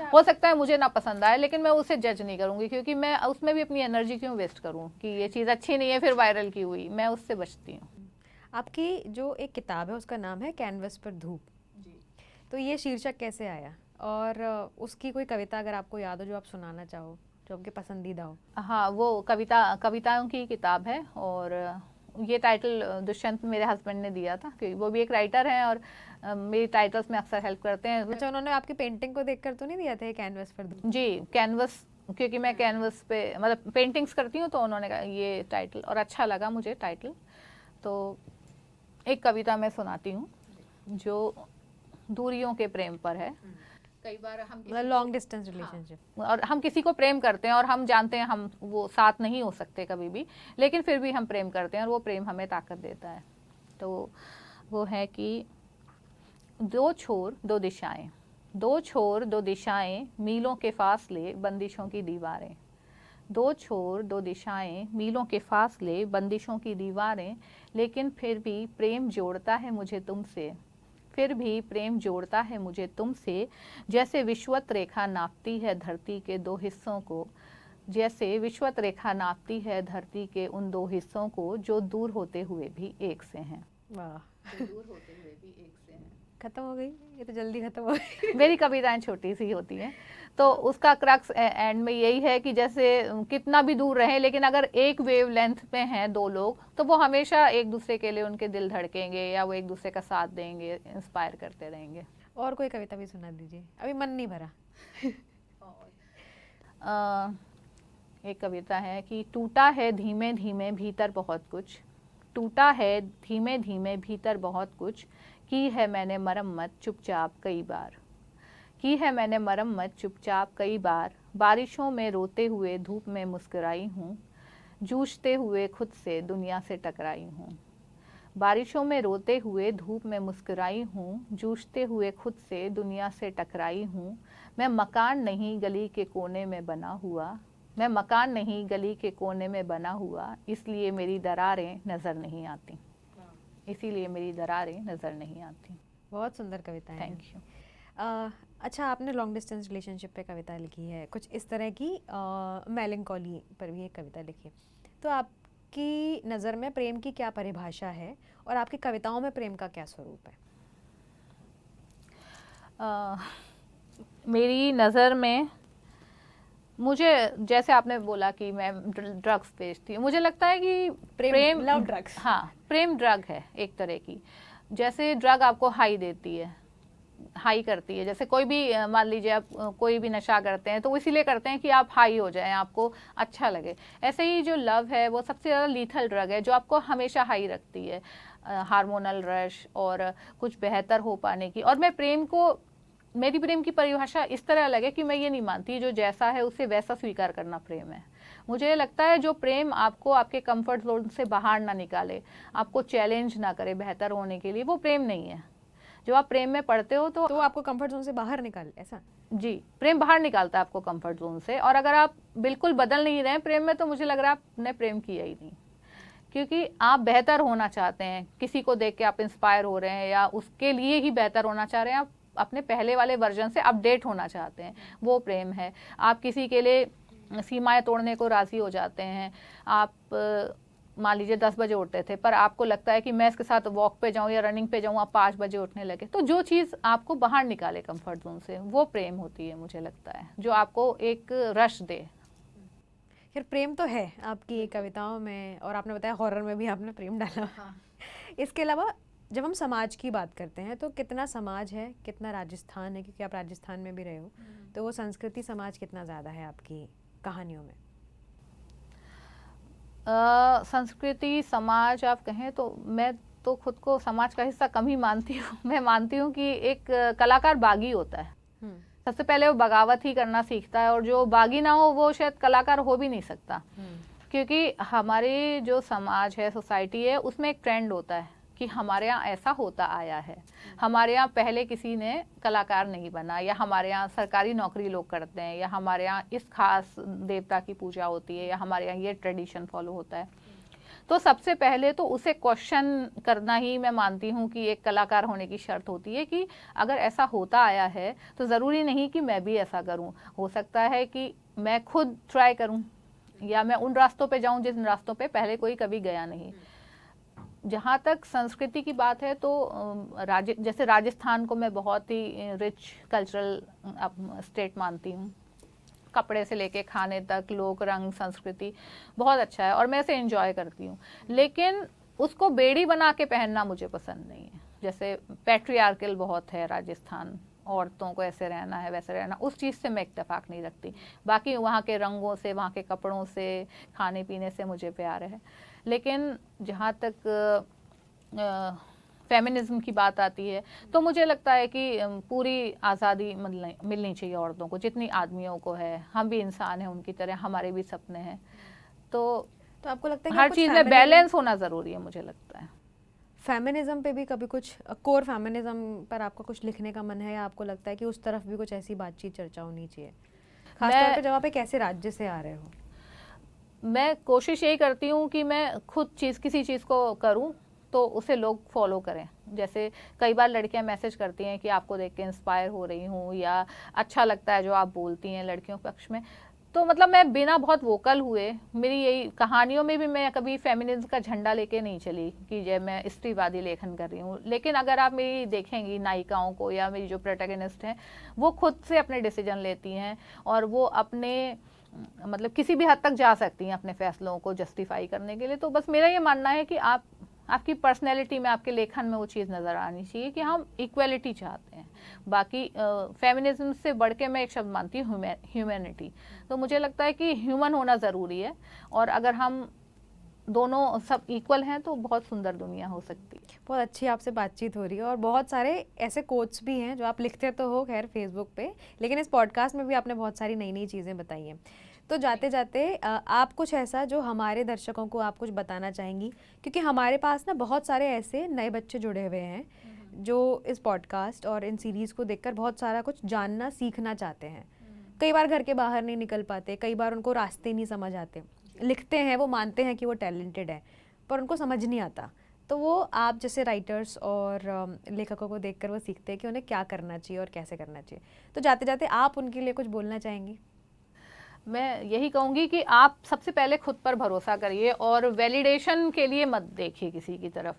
हो सकता है मुझे ना पसंद आए, लेकिन मैं उसे जज नहीं करूंगी, क्योंकि मैं उसमें भी अपनी एनर्जी क्यों वेस्ट करूं कि ये चीज़ अच्छी नहीं है फिर वायरल की हुई। मैं उससे बचती हूँ। आपकी जो एक किताब है उसका नाम है कैनवस पर धूप। तो ये शीर्षक कैसे आया, और उसकी कोई कविता अगर आपको याद हो जो आप सुनाना चाहो, जो आपके पसंदीदा हो? हाँ, वो कविताओं की किताब है, और ये टाइटल दुष्यंत मेरे हस्बैंड ने दिया था, क्योंकि वो भी एक राइटर हैं और मेरी टाइटल्स में अक्सर हेल्प करते हैं। अच्छा, उन्होंने आपकी पेंटिंग को देखकर तो नहीं दिया था ये कैनवस पर धूप? जी, कैनवस, क्योंकि मैं कैनवस पे मतलब पेंटिंग्स करती हूँ, तो उन्होंने कहा ये टाइटल, और अच्छा लगा मुझे टाइटल। तो एक कविता मैं सुनाती हूँ जो दूरियों के प्रेम पर है। कई बार हम मतलब लॉन्ग डिस्टेंस रिलेशनशिप, और हम किसी को प्रेम करते हैं और हम जानते हैं हम वो साथ नहीं हो सकते कभी भी, लेकिन फिर भी हम प्रेम करते हैं, और वो प्रेम हमें ताकत देता है। तो वो है कि दो छोर दो दिशाएं, दो छोर दो दिशाएं, मीलों के फासले, बंदिशों की दीवारें। दो छोर दो दिशाएं, मीलों के फासले, बंदिशों की दीवारें, लेकिन फिर भी प्रेम जोड़ता है मुझे तुमसे, फिर भी प्रेम जोड़ता है मुझे तुमसे। जैसे विषुवत रेखा नापती है धरती के दो हिस्सों को, जैसे विश्वत रेखा नापती है धरती के उन दो हिस्सों को जो दूर होते हुए भी एक से हैं। वाह, जो दूर होते हुए भी एक से हैं। खत्म हो गई, ये तो जल्दी खत्म हो गई। मेरी कविताएं छोटी सी होती हैं, तो उसका क्रक्स एंड में यही है कि जैसे कितना भी दूर रहे, लेकिन अगर एक वेव लेंथ पे हैं दो लोग, तो वो हमेशा एक दूसरे के लिए उनके दिल धड़केंगे या वो एक दूसरे का साथ देंगे, इंस्पायर करते रहेंगे। और कोई कविता भी सुना दीजिए, अभी मन नहीं भरा। एक कविता है कि टूटा है धीमे धीमे भीतर बहुत कुछ, टूटा है धीमे धीमे भीतर बहुत कुछ, की है मैंने मरम्मत चुपचाप कई बार, की है मैंने मरम्मत चुपचाप कई बार, बारिशों में रोते हुए धूप में मुस्कुराई हूँ, जूझते हुए खुद से दुनिया से टकराई हूँ, बारिशों में रोते हुए धूप में मुस्कुराई हूँ, जूझते हुए खुद से दुनिया से टकराई हूँ, मैं मकान नहीं गली के कोने में बना हुआ, मैं मकान नहीं गली के कोने में बना हुआ, इसलिए मेरी दरारें नज़र नहीं आती, इसीलिए मेरी दरारें नज़र नहीं आती। बहुत सुंदर कविता है। Thank you. अच्छा, आपने लॉन्ग डिस्टेंस रिलेशनशिप पे कविता लिखी है, कुछ इस तरह की मेलंकोली पर भी एक कविता लिखी है, तो आपकी नज़र में प्रेम की क्या परिभाषा है और आपकी कविताओं में प्रेम का क्या स्वरूप है? मेरी नज़र में, मुझे जैसे आपने बोला कि मैं ड्रग्स बेचती हूँ, मुझे लगता है कि प्रेम लव ड्रग्स। हाँ, प्रेम ड्रग है एक तरह की। जैसे ड्रग आपको हाई देती है, हाई करती है, जैसे कोई भी मान लीजिए आप कोई भी नशा करते हैं तो इसीलिए करते हैं कि आप हाई हो जाएं, आपको अच्छा लगे। ऐसे ही जो लव है वो सबसे ज़्यादा लीथल ड्रग है जो आपको हमेशा हाई रखती है, हार्मोनल रश और कुछ बेहतर हो पाने की। और मैं प्रेम को, मेरी प्रेम की परिभाषा इस तरह अलग है कि मैं ये नहीं मानती जो जैसा है उसे वैसा स्वीकार करना प्रेम है। मुझे लगता है जो प्रेम आपको आपके कंफर्ट जोन से बाहर ना निकाले, आपको चैलेंज ना करे बेहतर होने के लिए, वो प्रेम नहीं है। जो आप प्रेम में पढ़ते हो तो आपको कंफर्ट जोन से बाहर निकाल, ऐसा? जी, प्रेम बाहर निकालता है आपको कंफर्ट जोन से। और अगर आप बिल्कुल बदल नहीं रहे प्रेम में, तो मुझे लग रहा है आपने प्रेम किया ही नहीं, क्योंकि आप बेहतर होना चाहते हैं, किसी को देख के आप इंस्पायर हो रहे हैं या उसके लिए ही बेहतर होना चाह रहे हैं, आप अपने पहले वाले वर्जन से अपडेट होना चाहते हैं, वो प्रेम है। आप किसी के लिए सीमाएं तोड़ने को राजी हो जाते हैं। आप मान लीजिए 10 बजे उठते थे, पर आपको लगता है कि मैं इसके साथ वॉक पे जाऊं या रनिंग पे जाऊं, आप 5 बजे उठने लगे। तो जो चीज़ आपको बाहर निकाले कंफर्ट जोन से, वो प्रेम होती है, मुझे लगता है, जो आपको एक रश दे। फिर प्रेम तो है आपकी कविताओं में, और आपने बताया हॉरर में भी आपने प्रेम डाला। हाँ। इसके अलावा जब हम समाज की बात करते हैं तो कितना समाज है, कितना राजस्थान है, क्योंकि आप राजस्थान में भी रहे हो, तो वो संस्कृति समाज कितना ज़्यादा है आपकी कहानियों में? संस्कृति समाज आप कहें तो मैं तो खुद को समाज का हिस्सा कम ही मानती हूँ। मैं मानती हूँ कि एक कलाकार बागी होता है, सबसे पहले वो बगावत ही करना सीखता है, और जो बागी ना हो वो शायद कलाकार हो भी नहीं सकता। क्योंकि हमारे जो समाज है, सोसाइटी है, उसमें एक ट्रेंड होता है कि हमारे यहाँ ऐसा होता आया है, हमारे यहाँ पहले किसी ने कलाकार नहीं बना, या हमारे यहाँ सरकारी नौकरी लोग करते हैं, या हमारे यहाँ इस खास देवता की पूजा होती है, या हमारे यहाँ ये ट्रेडिशन फॉलो होता है। तो सबसे पहले तो उसे क्वेश्चन करना ही मैं मानती हूँ कि एक कलाकार होने की शर्त होती है, कि अगर ऐसा होता आया है तो ज़रूरी नहीं कि मैं भी ऐसा करूँ। हो सकता है कि मैं खुद ट्राई करूँ, या मैं उन रास्तों पे जाऊँ जिन रास्तों पे पहले कोई कभी गया नहीं। जहाँ तक संस्कृति की बात है तो जैसे राजस्थान को मैं बहुत ही रिच कल्चरल स्टेट मानती हूँ। कपड़े से लेके खाने तक, लोक रंग, संस्कृति बहुत अच्छा है और मैं इसे एंजॉय करती हूँ। लेकिन उसको बेड़ी बना के पहनना मुझे पसंद नहीं है। जैसे पैट्रियार्कल बहुत है राजस्थान, औरतों को ऐसे रहना है वैसे रहना, उस चीज़ से मैं इत्तेफाक नहीं रखती। बाकी वहाँ के रंगों से, वहाँ के कपड़ों से, खाने पीने से मुझे प्यार है। लेकिन जहाँ तक फेमिनिज्म की बात आती है तो मुझे लगता है कि पूरी आज़ादी मिलनी चाहिए औरतों को, जितनी आदमियों को है। हम भी इंसान हैं उनकी तरह, हमारे भी सपने हैं। तो आपको लगता है हर चीज़ में बैलेंस होना ज़रूरी है, मुझे लगता है। फेमिनिज्म पे भी कभी कुछ कोर फेमिनिज्म पर आपका कुछ लिखने का मन है, या आपको लगता है कि उस तरफ भी कुछ ऐसी बातचीत चर्चा होनी चाहिए, खासतौर पे जब आप एक ऐसे राज्य से आ रहे हो? मैं कोशिश यही करती हूँ कि मैं खुद किसी चीज़ को करूँ तो उसे लोग फॉलो करें। जैसे कई बार लड़कियां मैसेज करती हैं कि आपको देख के इंस्पायर हो रही हूँ, या अच्छा लगता है जो आप बोलती हैं लड़कियों के पक्ष में, तो मतलब मैं बिना बहुत वोकल हुए, मेरी यही कहानियों में भी मैं कभी फेमिनिज्म का झंडा लेके नहीं चली कि जय मैं स्त्रीवादी लेखन कर रही हूँ। लेकिन अगर आप मेरी देखेंगी नायिकाओं को या मेरी जो प्रोटैगनिस्ट हैं, वो खुद से अपने डिसीजन लेती हैं और वो अपने मतलब किसी भी हद तक जा सकती हैं अपने फैसलों को जस्टिफाई करने के लिए। तो बस मेरा ये मानना है कि आपकी पर्सनैलिटी में, आपके लेखन में वो चीज़ नज़र आनी चाहिए कि हम इक्वलिटी चाहते हैं। बाकी फेमिनिज्म से बढ़ के मैं एक शब्द मानती हूँ ह्यूमैनिटी। तो मुझे लगता है कि ह्यूमन होना ज़रूरी है, और अगर हम दोनों सब इक्वल हैं तो बहुत सुंदर दुनिया हो सकती है। बहुत अच्छी आपसे बातचीत हो रही है और बहुत सारे ऐसे कोट्स भी हैं जो आप लिखते तो हो खैर फेसबुक पे, लेकिन इस पॉडकास्ट में भी आपने बहुत सारी नई नई चीज़ें बताई हैं। तो जाते जाते आप कुछ ऐसा जो हमारे दर्शकों को आप कुछ बताना चाहेंगी, क्योंकि हमारे पास ना बहुत सारे ऐसे नए बच्चे जुड़े हुए हैं जो इस पॉडकास्ट और इन सीरीज़ को देखकर बहुत सारा कुछ जानना सीखना चाहते हैं। कई बार घर के बाहर नहीं निकल पाते, कई बार उनको रास्ते नहीं समझ आते, लिखते हैं, वो मानते हैं कि वो टैलेंटेड है पर उनको समझ नहीं आता। तो वो आप जैसे राइटर्स और लेखकों को देखकर वो सीखते हैं कि उन्हें क्या करना चाहिए और कैसे करना चाहिए। तो जाते जाते आप उनके लिए कुछ बोलना चाहेंगी? मैं यही कहूँगी कि आप सबसे पहले खुद पर भरोसा करिए और वैलिडेशन के लिए मत देखिए किसी की तरफ।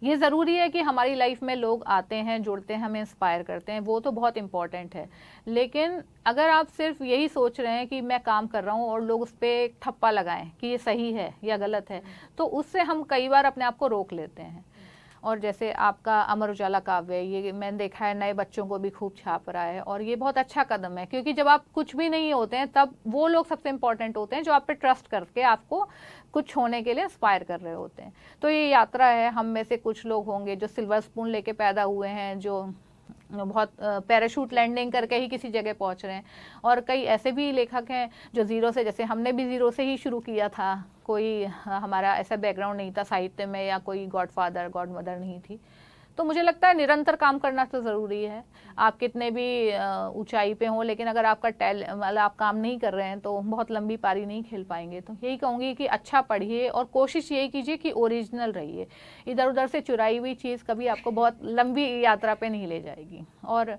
ये ज़रूरी है कि हमारी लाइफ में लोग आते हैं, जुड़ते हैं, हमें इंस्पायर करते हैं, वो तो बहुत इम्पॉर्टेंट है। लेकिन अगर आप सिर्फ यही सोच रहे हैं कि मैं काम कर रहा हूँ और लोग उस पर ठप्पा लगाएं कि ये सही है या गलत है, तो उससे हम कई बार अपने आप को रोक लेते हैं। और जैसे आपका अमर उजाला काव्य, ये मैंने देखा है नए बच्चों को भी खूब छाप रहा है, और ये बहुत अच्छा कदम है, क्योंकि जब आप कुछ भी नहीं होते हैं तब वो लोग सबसे इम्पोर्टेंट होते हैं जो आप पे ट्रस्ट करके आपको कुछ होने के लिए इंस्पायर कर रहे होते हैं। तो ये यात्रा है, हम में से कुछ लोग होंगे जो सिल्वर स्पून लेके पैदा हुए हैं, जो बहुत पैराशूट लैंडिंग करके ही किसी जगह पहुंच रहे हैं, और कई ऐसे भी लेखक हैं जो ज़ीरो से, जैसे हमने भी ज़ीरो से ही शुरू किया था, कोई हमारा ऐसा बैकग्राउंड नहीं था साहित्य में, या कोई गॉडफादर गॉडमदर नहीं थी। तो मुझे लगता है निरंतर काम करना तो ज़रूरी है। आप कितने भी ऊंचाई पे हों, लेकिन अगर आपका मतलब आप काम नहीं कर रहे हैं तो बहुत लंबी पारी नहीं खेल पाएंगे। तो यही कहूँगी कि अच्छा पढ़िए और कोशिश यही कीजिए कि ओरिजिनल रहिए। इधर उधर से चुराई हुई चीज़ कभी आपको बहुत लंबी यात्रा पे नहीं ले जाएगी, और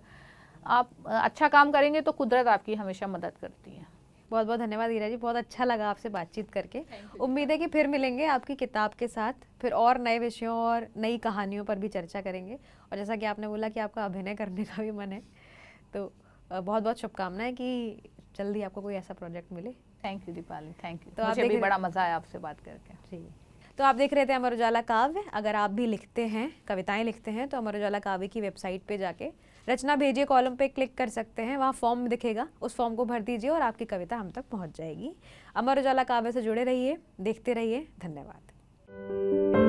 आप अच्छा काम करेंगे तो कुदरत आपकी हमेशा मदद करती है। बहुत बहुत धन्यवाद ईरा जी, बहुत अच्छा लगा आपसे बातचीत करके। उम्मीद है कि फिर मिलेंगे आपकी किताब के साथ, फिर और नए विषयों और नई कहानियों पर भी चर्चा करेंगे। और जैसा कि आपने बोला कि आपका अभिनय करने का भी मन है, तो बहुत बहुत शुभकामनाएं कि जल्दी आपको कोई ऐसा प्रोजेक्ट मिले। Thank you Deepali, thank you. तो मुझे भी बड़ा मज़ा आया आपसे बात करके। जी, तो आप देख रहे थे अमर उजाला काव्य। अगर आप भी लिखते हैं, कविताएं लिखते हैं, तो अमर उजाला काव्य की वेबसाइट पे जाके रचना भेजिए कॉलम पे क्लिक कर सकते हैं। वहाँ फॉर्म दिखेगा, उस फॉर्म को भर दीजिए और आपकी कविता हम तक पहुँच जाएगी। अमर उजाला काव्य से जुड़े रहिए, देखते रहिए। धन्यवाद।